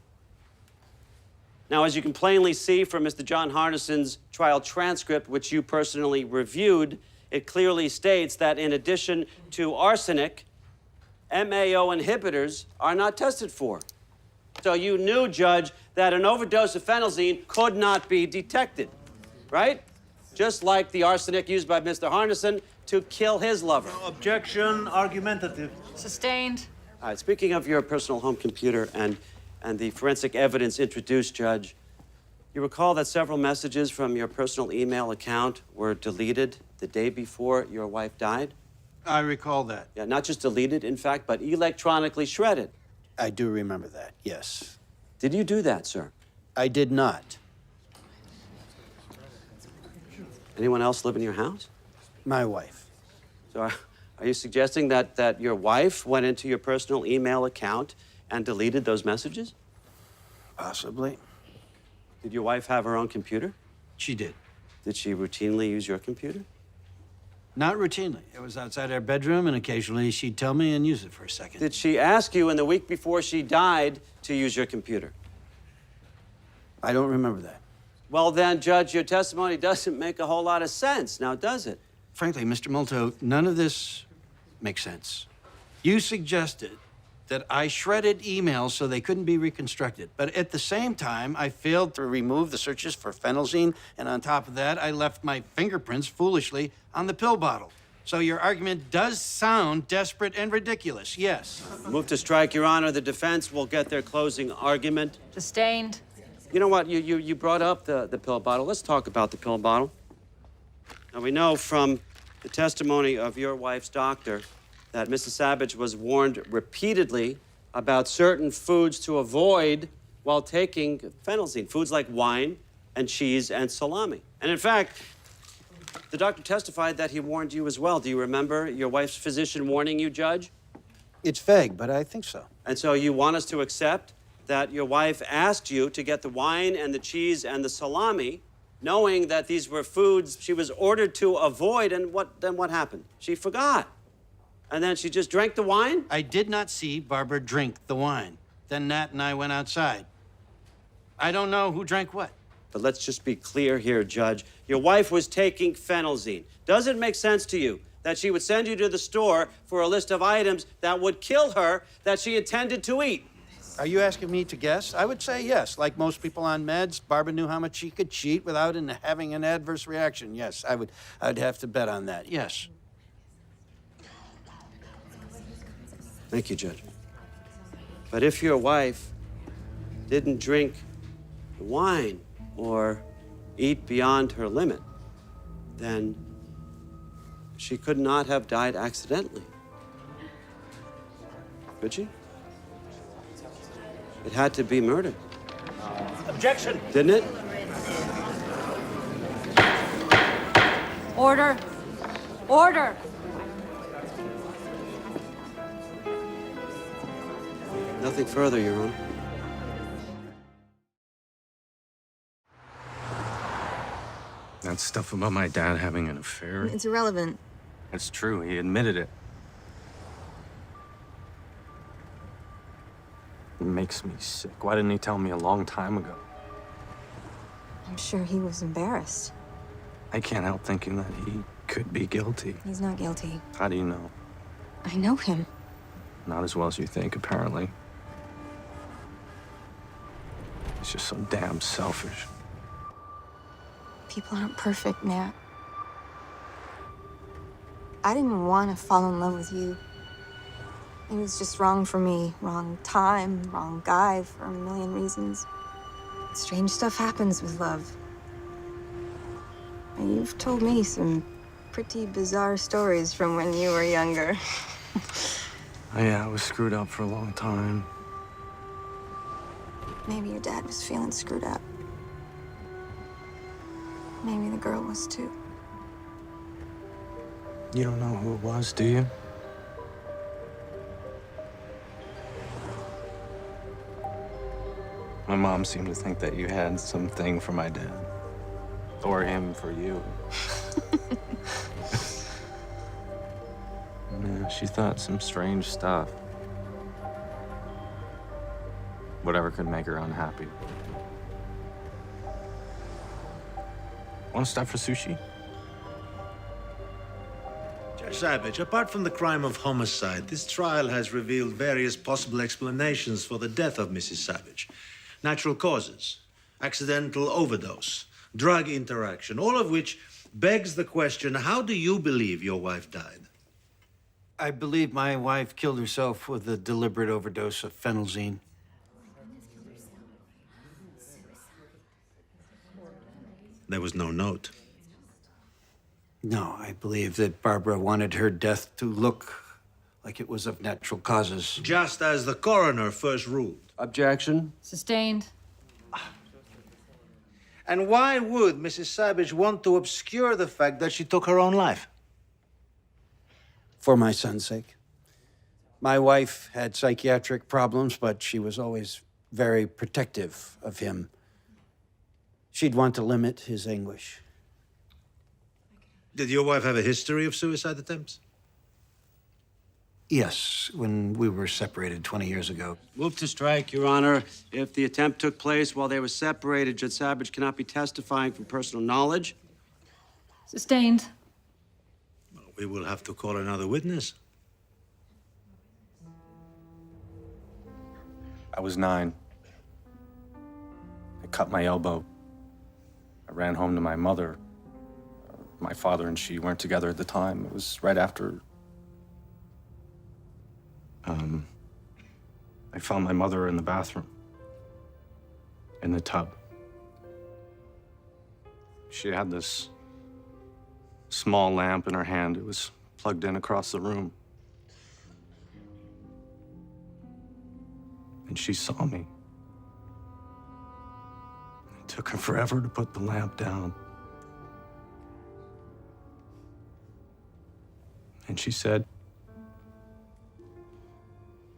Now, as you can plainly see from Mr. John Harnison's trial transcript, which you personally reviewed, it clearly states that in addition to arsenic, MAO inhibitors are not tested for. So you knew, Judge, that an overdose of phenelzine could not be detected, right? Just like the arsenic used by Mr. Harnison to kill his lover. Objection, argumentative. Sustained. All right, speaking of your personal home computer and the forensic evidence introduced, Judge, you recall that several messages from your personal email account were deleted the day before your wife died? I recall that. Yeah, not just deleted, in fact, but electronically shredded. I do remember that, yes. Did you do that, sir? I did not. Anyone else live in your house? My wife. So are you suggesting that your wife went into your personal email account and deleted those messages? Possibly. Did your wife have her own computer? She did. Did she routinely use your computer? Not routinely. It was outside our bedroom, and occasionally she'd tell me and use it for a second. Did she ask you in the week before she died to use your computer? I don't remember that. Well, then, Judge, your testimony doesn't make a whole lot of sense, now does it? Frankly, Mr. Molto, none of this makes sense. You suggested that I shredded emails so they couldn't be reconstructed. But at the same time, I failed to remove the searches for phenelzine, and on top of that, I left my fingerprints foolishly on the pill bottle. So your argument does sound desperate and ridiculous, yes. Move to strike, Your Honor. The defense will get their closing argument. Sustained. You know what? You brought up the pill bottle. Let's talk about the pill bottle. Now, we know from the testimony of your wife's doctor that Mrs. Savage was warned repeatedly about certain foods to avoid while taking phenelzine, foods like wine and cheese and salami. And in fact, the doctor testified that he warned you as well. Do you remember your wife's physician warning you, Judge? It's vague, but I think so. And so you want us to accept that your wife asked you to get the wine and the cheese and the salami, knowing that these were foods she was ordered to avoid, and then what happened? She forgot. And then she just drank the wine? I did not see Barbara drink the wine. Then Nat and I went outside. I don't know who drank what. But let's just be clear here, Judge. Your wife was taking phenelzine. Does it make sense to you that she would send you to the store for a list of items that would kill her that she intended to eat? Are you asking me to guess? I would say yes. Like most people on meds, Barbara knew how much she could cheat without having an adverse reaction. Yes, I'd have to bet on that. Yes. Thank you, Judge. But if your wife didn't drink the wine or eat beyond her limit, then she could not have died accidentally. Could she? It had to be murder. Objection! Didn't it? Order. Order. Nothing further, Your Honor. That stuff about my dad having an affair, It's irrelevant. it's true. He admitted it. It makes me sick. Why didn't he tell me a long time ago? I'm sure he was embarrassed. I can't help thinking that he could be guilty. He's not guilty. How do you know? I know him. Not as well as you think, apparently. He's just so damn selfish. People aren't perfect, Nat. I didn't want to fall in love with you. It was just wrong for me. Wrong time, wrong guy for a million reasons. Strange stuff happens with love. And you've told me some pretty bizarre stories from when you were younger. Yeah, I was screwed up for a long time. Maybe your dad was feeling screwed up. Maybe the girl was too. You don't know who it was, do you? My mom seemed to think that you had something for my dad. Or him for you. Yeah, she thought some strange stuff. Whatever could make her unhappy. Want to stop for sushi? Judge Savage, apart from the crime of homicide, this trial has revealed various possible explanations for the death of Mrs. Savage. Natural causes, accidental overdose, drug interaction, all of which begs the question, how do you believe your wife died? I believe my wife killed herself with a deliberate overdose of phenelzine. There was no note. No, I believe that Barbara wanted her death to look like it was of natural causes. Just as the coroner first ruled. Objection. Sustained. And why would Mrs. Savage want to obscure the fact that she took her own life? For my son's sake. My wife had psychiatric problems, but she was always very protective of him. She'd want to limit his anguish. Did your wife have a history of suicide attempts? Yes, when we were separated 20 years ago. Move to strike, Your Honor. If the attempt took place while they were separated, Judge Savage cannot be testifying from personal knowledge. Sustained. We will have to call another witness. I was 9. I cut my elbow. I ran home to my mother. My father and she weren't together at the time. It was right after... I found my mother in the bathroom. In the tub. She had this small lamp in her hand. It was plugged in across the room. And she saw me. It took her forever to put the lamp down. And she said,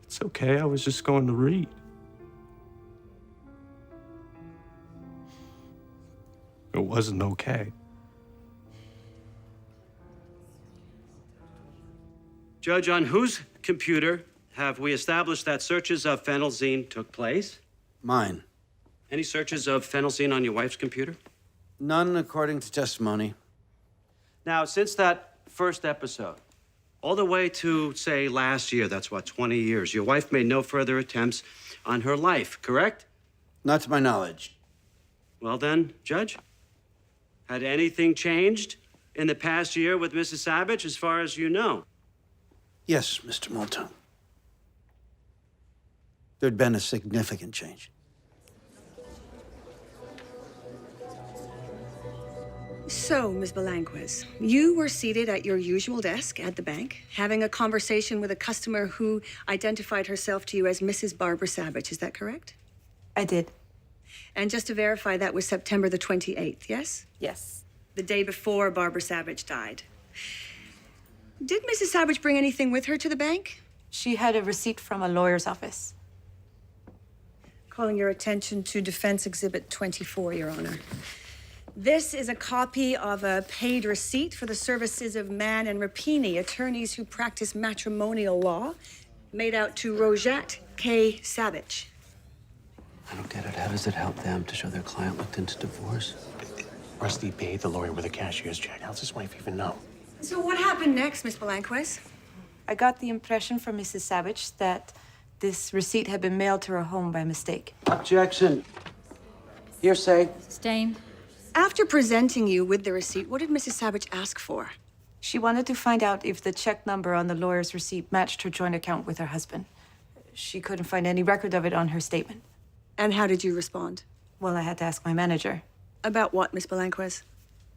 "It's okay, I was just going to read." It wasn't okay. Judge, on whose computer have we established that searches of phenelzine took place? Mine. Any searches of phenelzine on your wife's computer? None according to testimony. Now, since that first episode, all the way to, say, last year, that's what, 20 years, your wife made no further attempts on her life, correct? Not to my knowledge. Well then, Judge, had anything changed in the past year with Mrs. Savage, as far as you know? Yes, Mr. Moulton. There'd been a significant change. So, Ms. Belanquez, you were seated at your usual desk at the bank, having a conversation with a customer who identified herself to you as Mrs. Barbara Savage. Is that correct? I did. And just to verify, that was September the 28th, yes? Yes. The day before Barbara Savage died. Did Mrs. Savage bring anything with her to the bank? She had a receipt from a lawyer's office. Calling your attention to Defense Exhibit 24, Your Honor. This is a copy of a paid receipt for the services of Mann and Rapini, attorneys who practice matrimonial law, made out to Rosette K. Savage. I don't get it. How does it help them to show their client looked into divorce? Rusty paid the lawyer with a cashier's check. How's his wife even know? So what happened next, Miss Belanquez? I got the impression from Mrs. Savage that this receipt had been mailed to her home by mistake. Objection. Hearsay. Sustained. After presenting you with the receipt, what did Mrs. Savage ask for? She wanted to find out if the check number on the lawyer's receipt matched her joint account with her husband. She couldn't find any record of it on her statement. And how did you respond? Well, I had to ask my manager. About what, Miss Belanquez?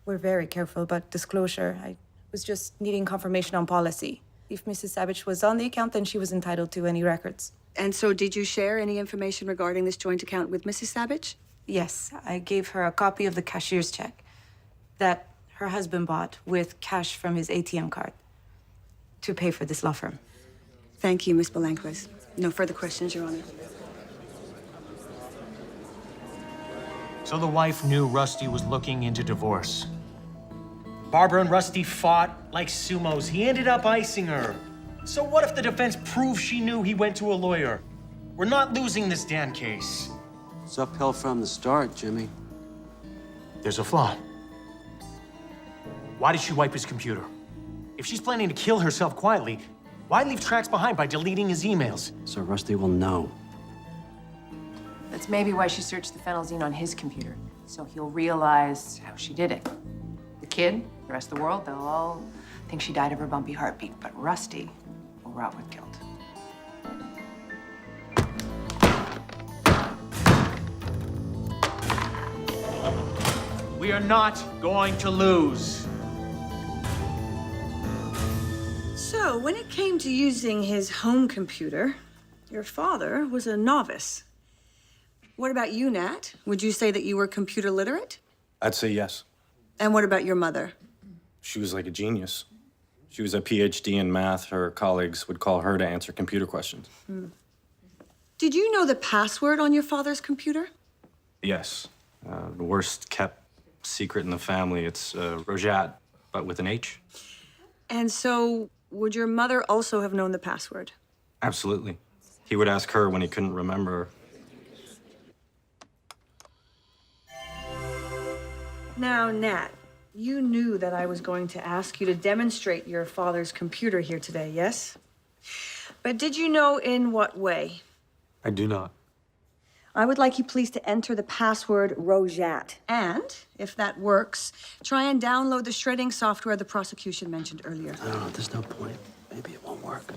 We're very careful about disclosure. I was just needing confirmation on policy. If Mrs. Savage was on the account, then she was entitled to any records. And so did you share any information regarding this joint account with Mrs. Savage? Yes, I gave her a copy of the cashier's check that her husband bought with cash from his ATM card to pay for this law firm. Thank you, Miss Belanquez. No further questions, Your Honor. So the wife knew Rusty was looking into divorce. Barbara and Rusty fought like sumos. He ended up icing her. So what if the defense proves she knew he went to a lawyer? We're not losing this damn case. It's uphill from the start, Jimmy. There's a flaw. Why did she wipe his computer? If she's planning to kill herself quietly, why leave tracks behind by deleting his emails? So Rusty will know. That's maybe why she searched the phenelzine on his computer, so he'll realize how she did it. The kid, the rest of the world, they'll all think she died of her bumpy heartbeat, but Rusty will rot with guilt. We are not going to lose. So, when it came to using his home computer, your father was a novice. What about you, Nat? Would you say that you were computer literate? I'd say yes. And what about your mother? She was like a genius. She was a PhD in math. Her colleagues would call her to answer computer questions. Did you know the password on your father's computer? Yes. The worst kept secret in the family. It's Rojat, but with an H. And so, would your mother also have known the password? Absolutely. He would ask her when he couldn't remember. Now, Nat, you knew that I was going to ask you to demonstrate your father's computer here today, yes? But did you know in what way? I do not. I would like you please to enter the password Rojat. And, if that works, try and download the shredding software the prosecution mentioned earlier. I don't know, there's no point. Maybe it won't work.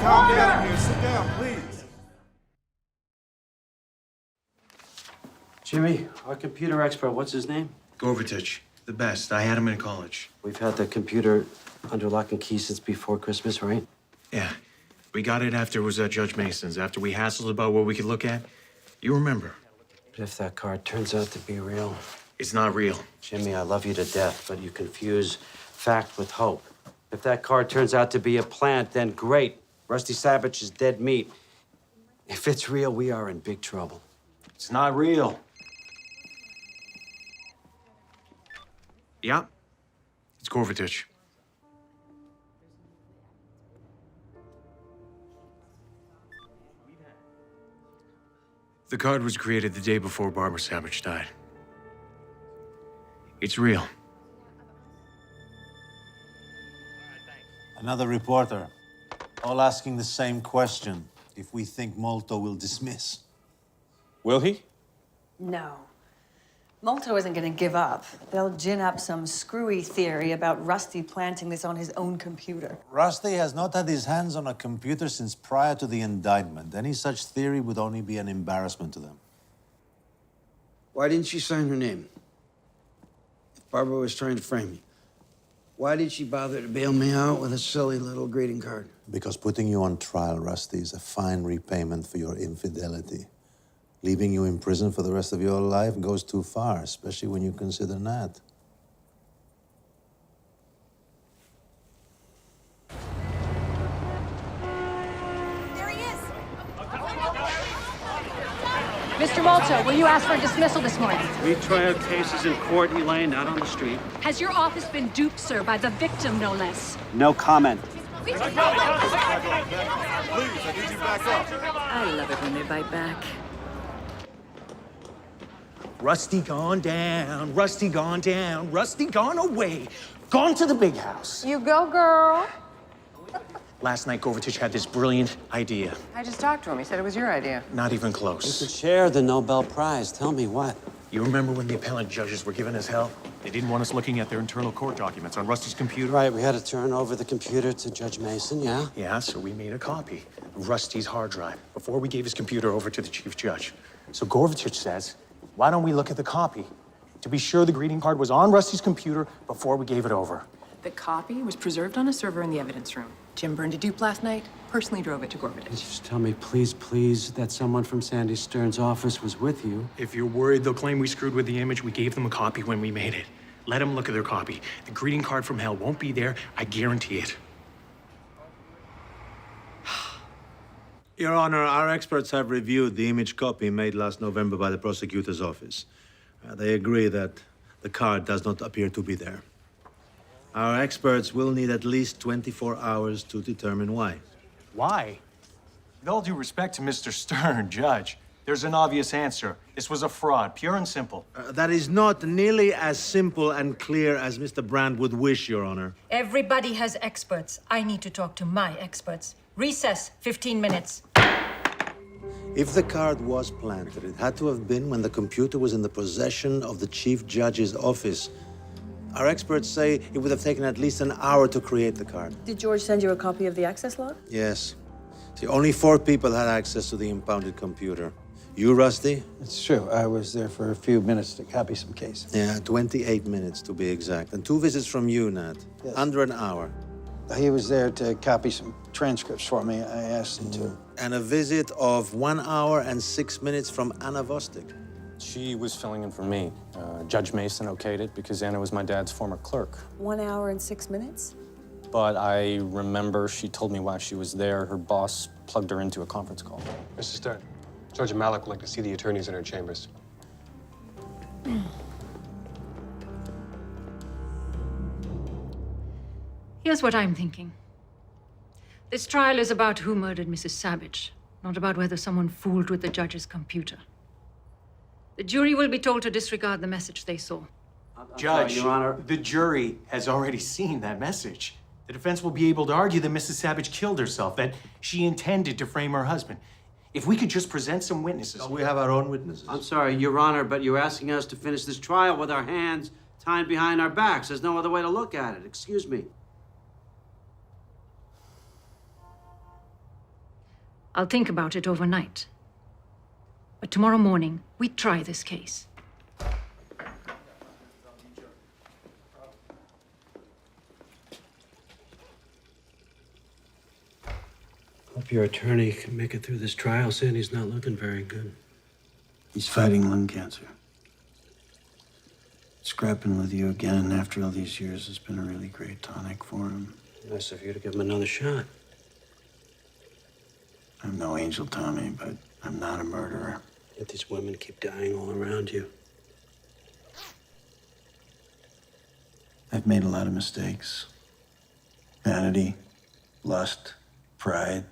Calm down here. Sit down, please. Jimmy, our computer expert, what's his name? Gorvatich, the best. I had him in college. We've had the computer under lock and key since before Christmas, right? Yeah. We got it after it was at Judge Mason's, after we hassled about what we could look at. You remember. But if that card turns out to be real... It's not real. Jimmy, I love you to death, but you confuse fact with hope. If that card turns out to be a plant, then great. Rusty Savage is dead meat. If it's real, we are in big trouble. It's not real. Yeah. It's Gorvatich. The card was created the day before Barbara Savage died. It's real. Another reporter, all asking the same question. If we think Molto will dismiss. Will he? No. Molto isn't going to give up. They'll gin up some screwy theory about Rusty planting this on his own computer. Rusty has not had his hands on a computer since prior to the indictment. Any such theory would only be an embarrassment to them. Why didn't she sign her name? If Barbara was trying to frame me, why did she bother to bail me out with a silly little greeting card? Because putting you on trial, Rusty, is a fine repayment for your infidelity. Leaving you in prison for the rest of your life goes too far, especially when you consider Nat. There he is! Mr. Malto, will you ask for a dismissal this morning? We try our cases in court, Elaine, not on the street. Has your office been duped, sir, by the victim, no less? No comment. Please, I need you back up. I love it when they bite back. Rusty gone down, Rusty gone down, Rusty gone away, gone to the big house. You go, girl. Last night, Govetich had this brilliant idea. I just talked to him. He said it was your idea. Not even close. You could share the Nobel Prize. Tell me what. You remember when the appellant judges were giving us hell? They didn't want us looking at their internal court documents on Rusty's computer. Right, we had to turn over the computer to Judge Mason, yeah? Yeah, so we made a copy of Rusty's hard drive before we gave his computer over to the chief judge. So Govetich says, why don't we look at the copy to be sure the greeting card was on Rusty's computer before we gave it over? The copy was preserved on a server in the evidence room. Jim burned a dupe last night, personally drove it to Gorbidich. Just tell me, please, please, that someone from Sandy Stern's office was with you. If you're worried they'll claim we screwed with the image, we gave them a copy when we made it. Let them look at their copy. The greeting card from hell won't be there, I guarantee it. Your Honor, our experts have reviewed the image copy made last November by the prosecutor's office. They agree that the card does not appear to be there. Our experts will need at least 24 hours to determine why. Why? With all due respect to Mr. Stern, Judge, there's an obvious answer. This was a fraud, pure and simple. That is not nearly as simple and clear as Mr. Brand would wish, Your Honor. Everybody has experts. I need to talk to my experts. Recess, 15 minutes. If the card was planted, it had to have been when the computer was in the possession of the Chief Judge's office. Our experts say it would have taken at least an hour to create the card. Did George send you a copy of the access log? Yes. See, only 4 people had access to the impounded computer. You, Rusty? It's true. I was there for a few minutes to copy some cases. Yeah, 28 minutes to be exact. And 2 visits from you, Nat. Yes. Under an hour. He was there to copy some transcripts for me. I asked him to. And a visit of 1 hour and 6 minutes from Anna Vostok. She was filling in for me. Judge Mason okayed it because Anna was my dad's former clerk. 1 hour and 6 minutes? But I remember she told me while she was there, her boss plugged her into a conference call. Mr. Stern, Georgia Malik would like to see the attorneys in her chambers. Here's what I'm thinking. This trial is about who murdered Mrs. Savage, not about whether someone fooled with the judge's computer. The jury will be told to disregard the message they saw. Judge, Your Honor. the jury has already seen that message. The defense will be able to argue that Mrs. Savage killed herself, that she intended to frame her husband. If we could just present some witnesses. We have our own witnesses. I'm sorry, Your Honor, but you're asking us to finish this trial with our hands tied behind our backs. There's no other way to look at it. Excuse me. I'll think about it overnight. But tomorrow morning, we try this case. Hope your attorney can make it through this trial. Sandy's not looking very good. He's fighting lung cancer. Scrapping with you again after all these years has been a really great tonic for him. Nice of you to give him another shot. I'm no angel, Tommy, but I'm not a murderer. Yet these women keep dying all around you. I've made a lot of mistakes. Vanity, lust, pride.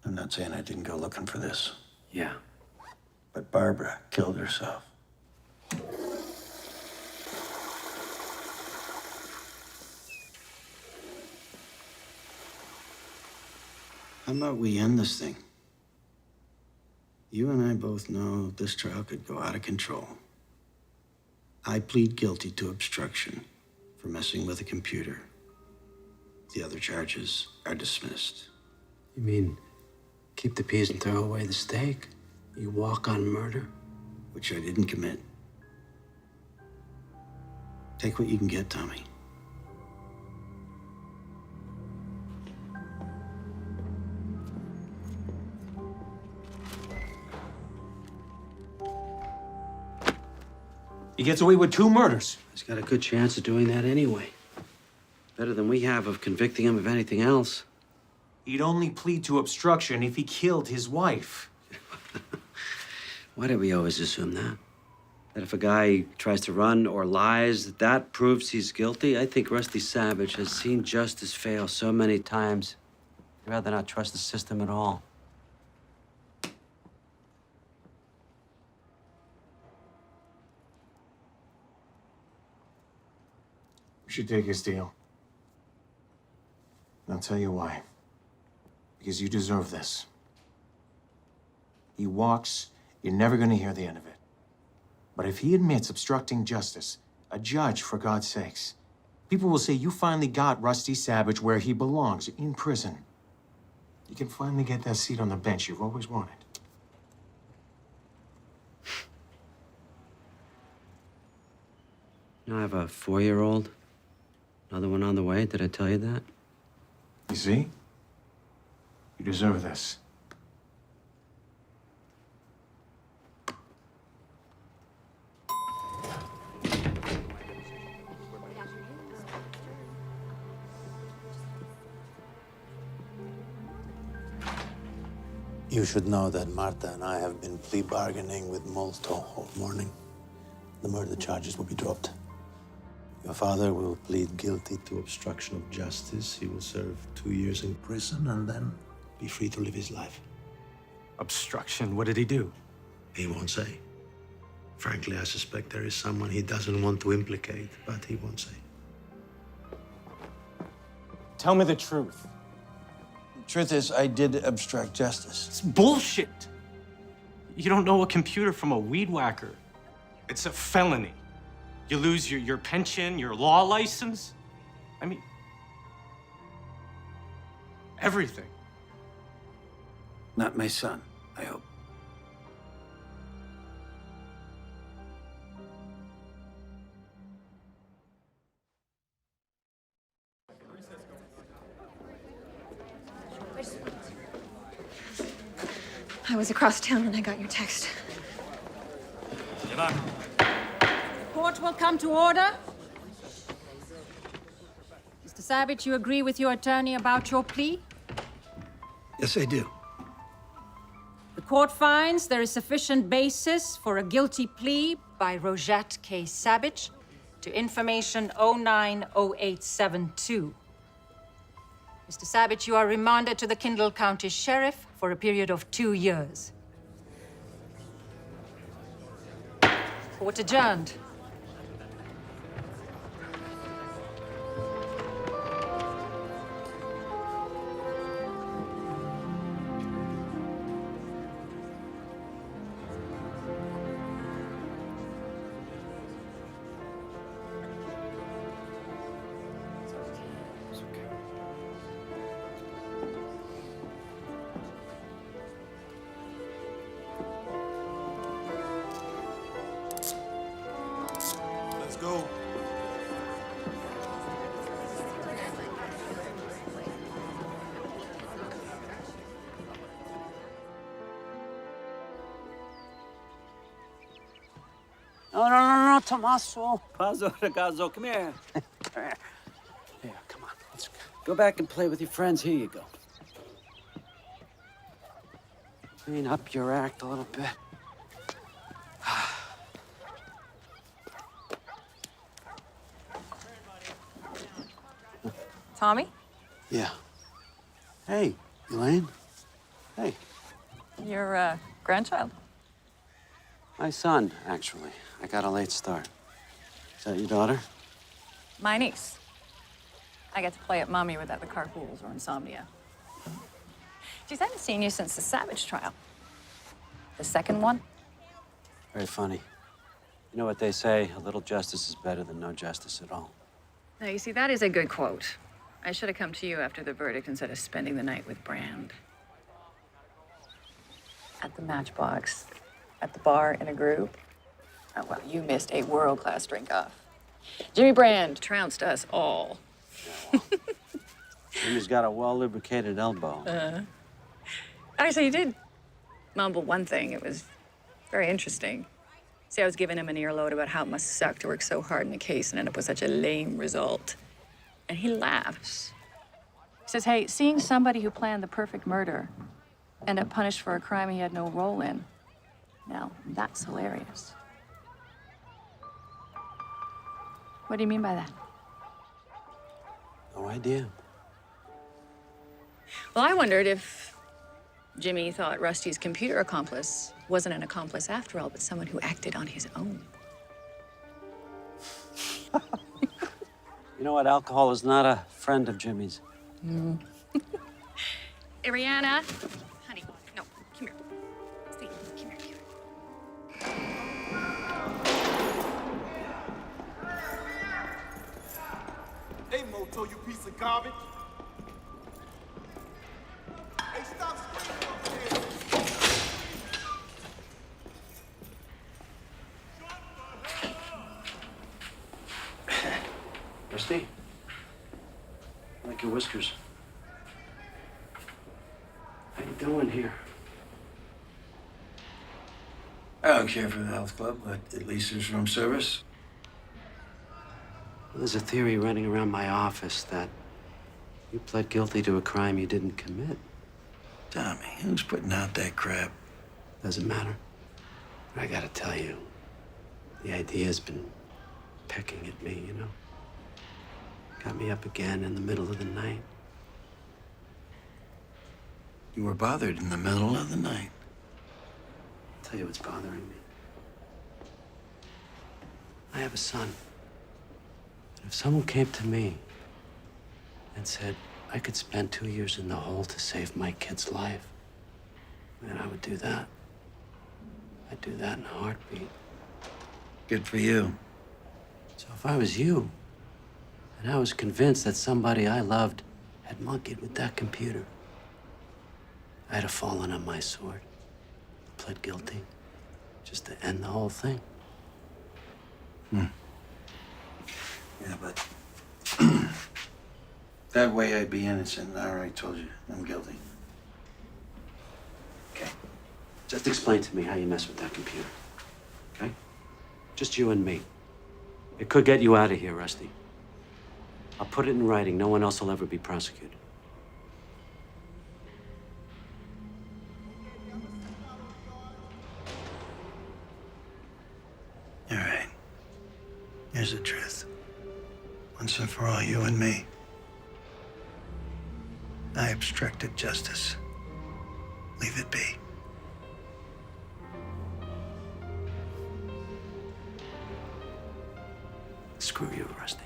I'm not saying I didn't go looking for this. Yeah. But Barbara killed herself. How about we end this thing? You and I both know this trial could go out of control. I plead guilty to obstruction for messing with a computer. The other charges are dismissed. You mean keep the peas and throw away the steak? You walk on murder? Which I didn't commit. Take what you can get, Tommy. He gets away with 2 murders. He's got a good chance of doing that anyway. Better than we have of convicting him of anything else. He'd only plead to obstruction if he killed his wife. Why did we always assume that? That if a guy tries to run or lies, that proves he's guilty? I think Rusty Savage has seen justice fail so many times. I'd rather not trust the system at all. You should take his deal. And I'll tell you why. Because you deserve this. He walks, you're never gonna hear the end of it. But if he admits obstructing justice, a judge, for God's sakes, people will say you finally got Rusty Savage where he belongs, in prison. You can finally get that seat on the bench you've always wanted. You know, I have a 4-year-old. Another one on the way. Did I tell you that? You see? You deserve this. You should know that Marta and I have been plea bargaining with Molto all morning. The murder charges will be dropped. Your father will plead guilty to obstruction of justice. He will serve 2 years in prison and then be free to live his life. Obstruction? What did he do? He won't say. Frankly, I suspect there is someone he doesn't want to implicate, but he won't say. Tell me the truth. Truth is, I did obstruct justice. It's bullshit. You don't know a computer from a weed whacker. It's a felony. You lose your pension, your law license. I mean, everything. Not my son, I hope. I was across town when I got your text. Court will come to order. Mr. Savage, you agree with your attorney about your plea? Yes, I do. The court finds there is sufficient basis for a guilty plea by Rosette K. Savage to information 090872. Mr. Savage, you are remanded to the Kendall County Sheriff for a period of 2 years. Court adjourned. Let's go. No, Tommaso. Pazzo, ragazzo, come here. Here, come on. Let's go back and play with your friends. Here you go. Clean up your act a little bit. Tommy? Yeah. Hey, Elaine. Hey. Your grandchild? My son, actually. I got a late start. Is that your daughter? My niece. I get to play at mommy without the carpools or insomnia. Geez, I haven't seen you since the Savage trial. The second one? Very funny. You know what they say, a little justice is better than no justice at all. Now, you see, that is a good quote. I should have come to you after the verdict instead of spending the night with Brand. At the Matchbox, at the bar in a group. Oh, well, you missed a world-class drink-off. Jimmy Brand trounced us all. Jimmy's got a well-lubricated elbow. Actually, you did mumble one thing. It was very interesting. See, I was giving him an earload about how it must suck to work so hard in a case and end up with such a lame result. And he laughs. He says, hey, seeing somebody who planned the perfect murder end up punished for a crime he had no role in, Now, that's hilarious. What do you mean by that? No idea. Well, I wondered if Jimmy thought Rusty's computer accomplice wasn't an accomplice after all, but someone who acted on his own. You know what? Alcohol is not a friend of Jimmy's. Ariana, honey, no, come here. Stay, come here. Hey, Moto, you piece of garbage. Hey, stop screaming up there. Rusty? I like your whiskers. How you doing here? I don't care for the health club, but at least there's room service. Well, there's a theory running around my office that you pled guilty to a crime you didn't commit. Tommy, who's putting out that crap? Doesn't matter. But I gotta tell you, the idea's been pecking at me, you know? Got me up again in the middle of the night. You were bothered in the middle of the night. I'll tell you what's bothering me. I have a son. And if someone came to me and said, I could spend 2 years in the hole to save my kid's life, then I would do that. I'd do that in a heartbeat. Good for you. So if I was you, and I was convinced that somebody I loved had monkeyed with that computer, I'd have fallen on my sword, pled guilty, just to end the whole thing. Yeah, but that way I'd be innocent. I already told you, I'm guilty. Okay. Just explain to me how you mess with that computer. Okay? Just you and me. It could get you out of here, Rusty. I'll put it in writing. No one else will ever be prosecuted. All right. Here's the truth. Once and for all, you and me. I obstructed justice. Leave it be. Screw you, Rusty.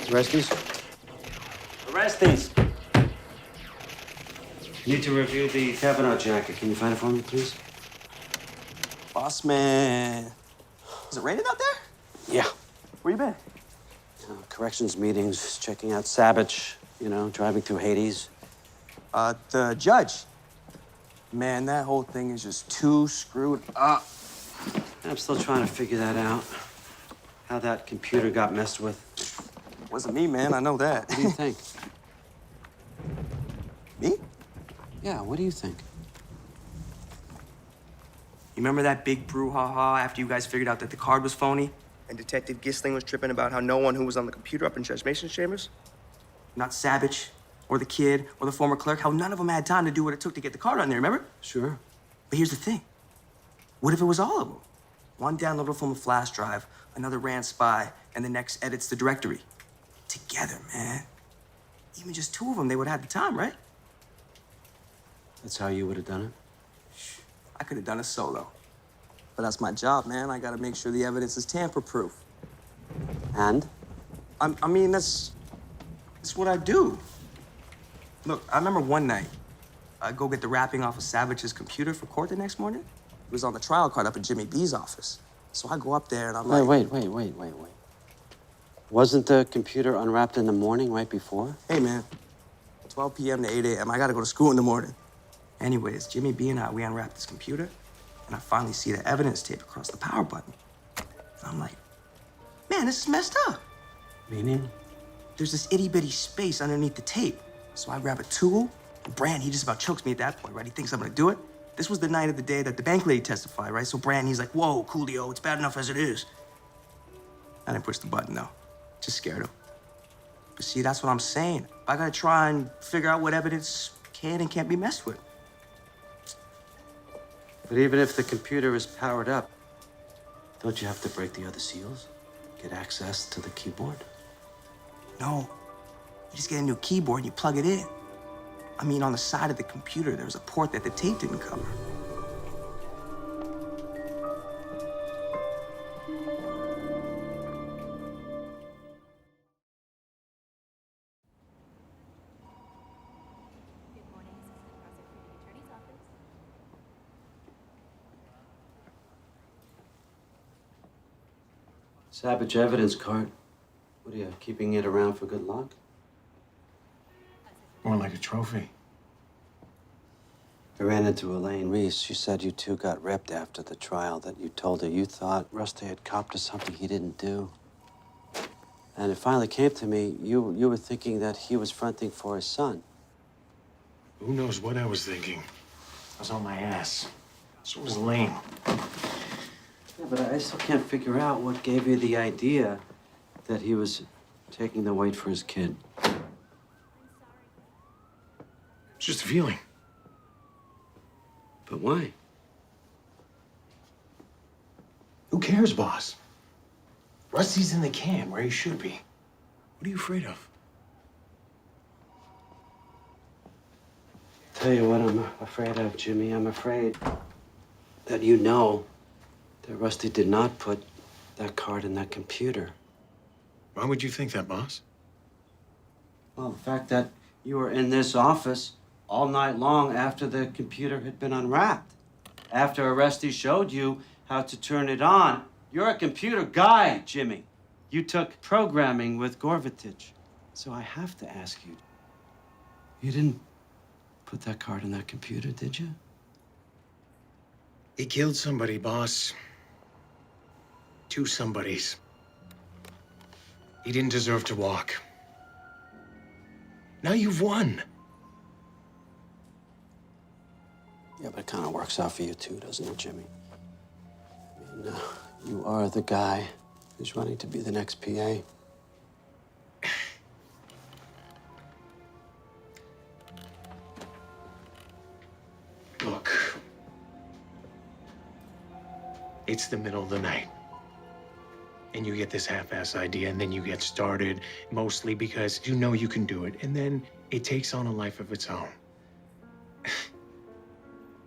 Arresties? Arresties! Need to review the Kavanaugh jacket. Can you find it for me, please? Boss man. Is it raining out there? Yeah. Where you been? Corrections meetings, checking out Savage, you know, driving through Hades. The judge. Man, that whole thing is just too screwed up. I'm still trying to figure that out. How that computer got messed with. Wasn't me, man. I know that. What do you think? Me? Yeah, what do you think? You remember that big brouhaha after you guys figured out that the card was phony? And Detective Gissling was tripping about how no one who was on the computer up in Judge Mason's chambers? Not Savage, or the kid, or the former clerk, how none of them had time to do what it took to get the card on there, remember? Sure. But here's the thing. What if it was all of them? One downloaded from a flash drive, another ran spy, and the next edits the directory. Together, man. Even just two of them, they would have the time, right? That's how you would have done it? I could have done it solo. But that's my job, man. I gotta make sure the evidence is tamper-proof. And? I mean, that's what I do. Look, I remember one night, I'd go get the wrapping off of Savage's computer for court the next morning. It was on the trial card up in Jimmy B's office. So I go up there and I'm like... Wait. Wasn't the computer unwrapped in the morning right before? Hey, man. 12 p.m. to 8 a.m. I gotta go to school in the morning. Anyways, Jimmy B and I, we unwrapped this computer, and I finally see the evidence tape across the power button. And I'm like, man, this is messed up. Meaning? there's this itty-bitty space underneath the tape. So I grab a tool, and Brand, he just about chokes me at that point, right? He thinks I'm gonna do it. This was the night of the day that the bank lady testified, right? So Brand, he's like, whoa, Coolio, it's bad enough as it is. I didn't push the button, though. Just scared him. But see, that's what I'm saying. I gotta try and figure out what evidence can and can't be messed with. But even if the computer is powered up, don't you have to break the other seals? Get access to the keyboard? No. You just get a new keyboard and you plug it in. I mean, on the side of the computer, there's a port that the tape didn't cover. Savage evidence card. What are you, keeping it around for good luck? More like a trophy. I ran into Elaine Reese. She said you two got ripped after the trial, that you told her you thought Rusty had copped to something he didn't do. And it finally came to me, you were thinking that he was fronting for his son. Who knows what I was thinking? I was on my ass. So was Elaine. Yeah, but I still can't figure out what gave you the idea that he was taking the weight for his kid. It's just a feeling. But why? Who cares, boss? Rusty's in the can where he should be. What are you afraid of? Tell you what I'm afraid of, Jimmy. I'm afraid that you know that Rusty did not put that card in that computer. Why would you think that, boss? Well, the fact that you were in this office all night long after the computer had been unwrapped. After Rusty showed you how to turn it on. You're a computer guy, Jimmy. You took programming with Gorvatich. So I have to ask you, you didn't put that card in that computer, did you? He killed somebody, boss. 2 somebodies. He didn't deserve to walk. Now you've won. Yeah, but it kind of works out for you too, doesn't it, Jimmy? I mean, you are the guy who's running to be the next PA. Look. It's the middle of the night. And you get this half-ass idea, and then you get started, mostly because you know you can do it, and then it takes on a life of its own.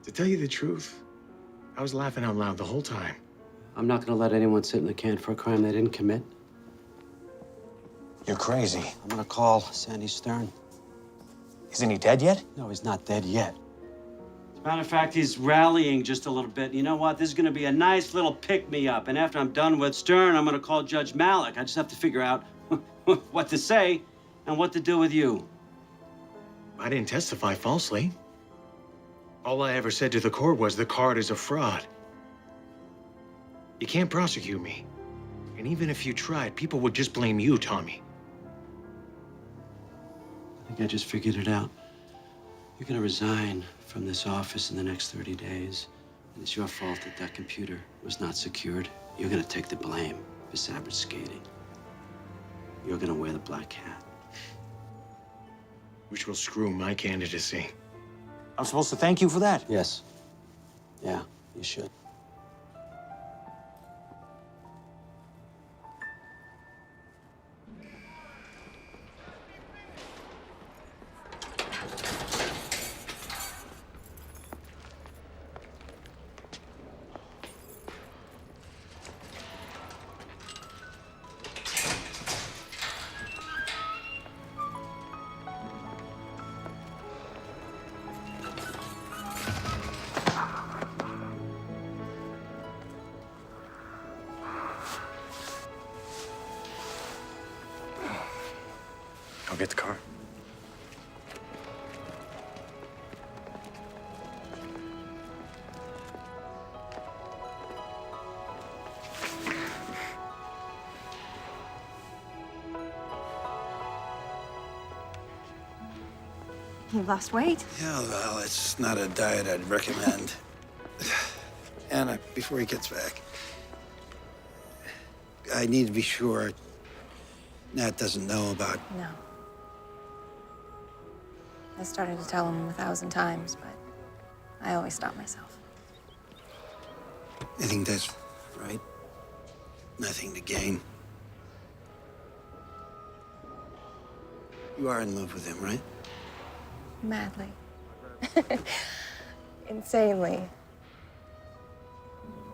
To tell you the truth, I was laughing out loud the whole time. I'm not gonna let anyone sit in the can for a crime they didn't commit. You're crazy. I'm gonna call Sandy Stern. Isn't he dead yet? No, he's not dead yet. As a matter of fact, he's rallying just a little bit. You know what? This is gonna be a nice little pick-me-up. And after I'm done with Stern, I'm gonna call Judge Malik. I just have to figure out what to say and what to do with you. I didn't testify falsely. All I ever said to the court was the card is a fraud. You can't prosecute me. And even if you tried, people would just blame you, Tommy. I think I just figured it out. You're gonna resign from this office in the next 30 days. And it's your fault that that computer was not secured. You're gonna take the blame for Savage skating. You're gonna wear the black hat. Which will screw my candidacy. I'm supposed to thank you for that? Yes. Yeah, you should. I'll get the car. You've lost weight. Yeah, well, it's not a diet I'd recommend. Anna, before he gets back, I need to be sure Nat doesn't know about... No. I started to tell him 1,000 times, but I always stop myself. I think that's right. Nothing to gain. You are in love with him, right? Madly. Insanely.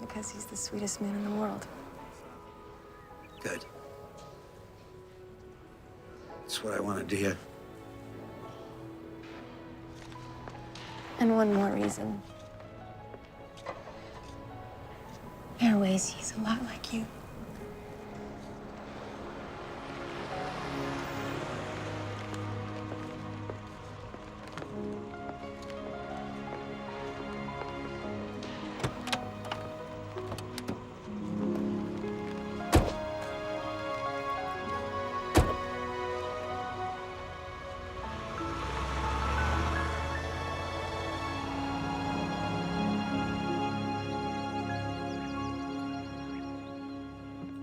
Because he's the sweetest man in the world. Good. That's what I wanted to hear. And one more reason. Airways, he's a lot like you.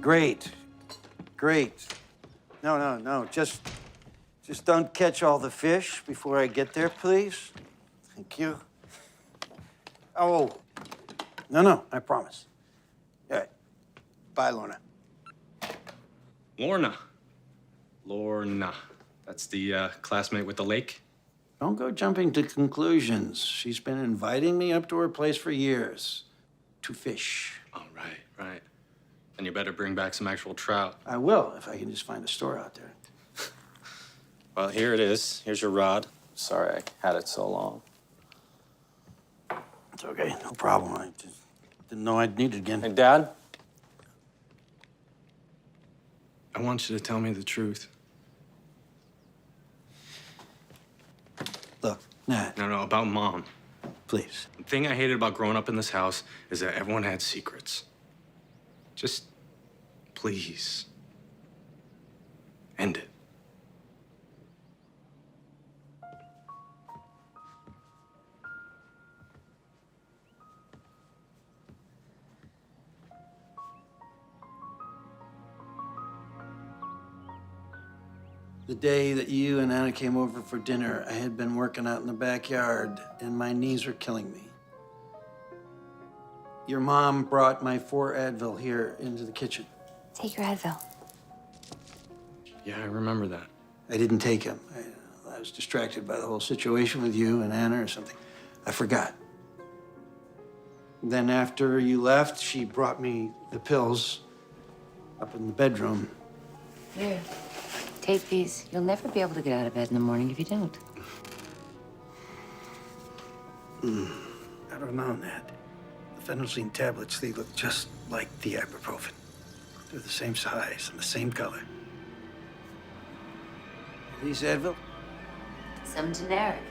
Great. Great. No. Just don't catch all the fish before I get there, please. Thank you. Oh. No, I promise. All right. Bye, Lorna. Lorna. That's the classmate with the lake? Don't go jumping to conclusions. She's been inviting me up to her place for years. To fish. Oh, right. And you better bring back some actual trout. I will, if I can just find a store out there. Well, here it is. Here's your rod. Sorry I had it so long. It's okay, no problem. I just didn't know I'd need it again. Hey, Dad? I want you to tell me the truth. Look, Nat. No, about Mom. Please. The thing I hated about growing up in this house is that everyone had secrets. Just, please, end it. The day that you and Anna came over for dinner, I had been working out in the backyard, and my knees were killing me. Your mom brought my 4 Advil here into the kitchen. Take your Advil. Yeah, I remember that. I didn't take him. I was distracted by the whole situation with you and Anna or something. I forgot. Then after you left, she brought me the pills up in the bedroom. Here, take these. You'll never be able to get out of bed in the morning if you don't. I don't know, Nat. The phenolzine tablets, they look just like the ibuprofen. They're the same size and the same color. Are these Advil? Some generic.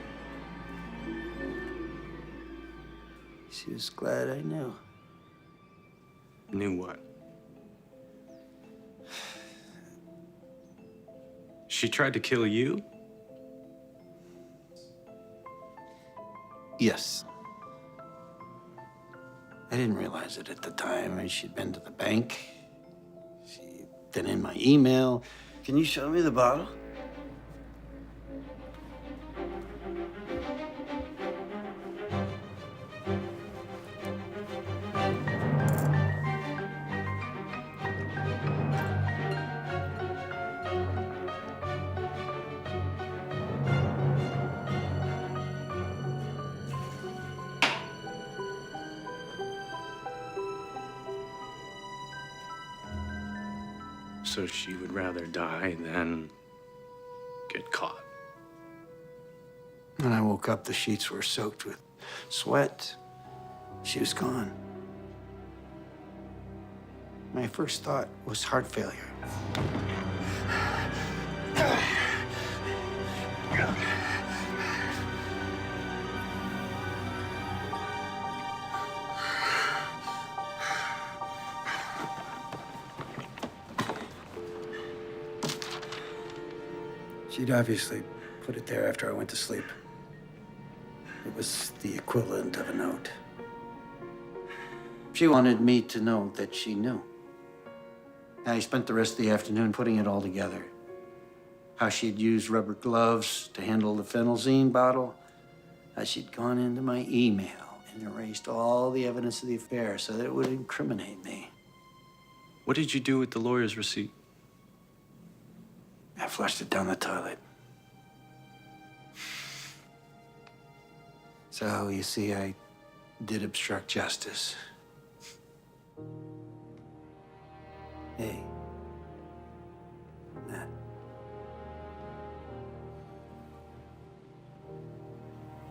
She was glad I knew. Knew what? She tried to kill you? Yes. I didn't realize it at the time. I mean, she'd been to the bank. She'd been in my email. Can you show me the bottle? So she would rather die than get caught. When I woke up, the sheets were soaked with sweat. She was gone. My first thought was heart failure. She'd obviously put it there after I went to sleep. It was the equivalent of a note. She wanted me to know that she knew. I spent the rest of the afternoon putting it all together. How she'd used rubber gloves to handle the phenelzine bottle. How she'd gone into my email and erased all the evidence of the affair so that it would incriminate me. What did you do with the lawyer's receipt? I flushed it down the toilet. So, you see, I did obstruct justice. Hey. Nat.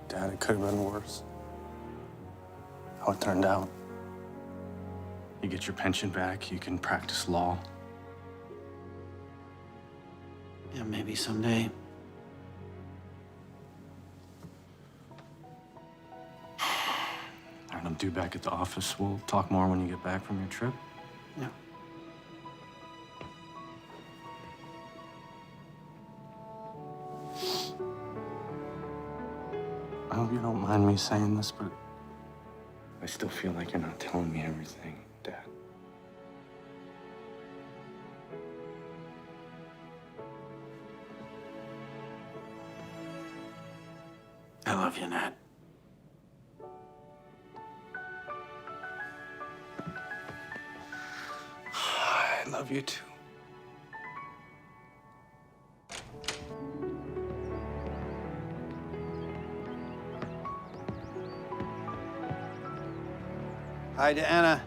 Dad, it could have been worse. How it turned out. You get your pension back, you can practice law. Yeah, maybe someday. All right, I'm due back at the office. We'll talk more when you get back from your trip. Yeah. I hope you don't mind me saying this, but I still feel like you're not telling me everything, Dad. I love you, Nat. I love you too. Hi to Anna.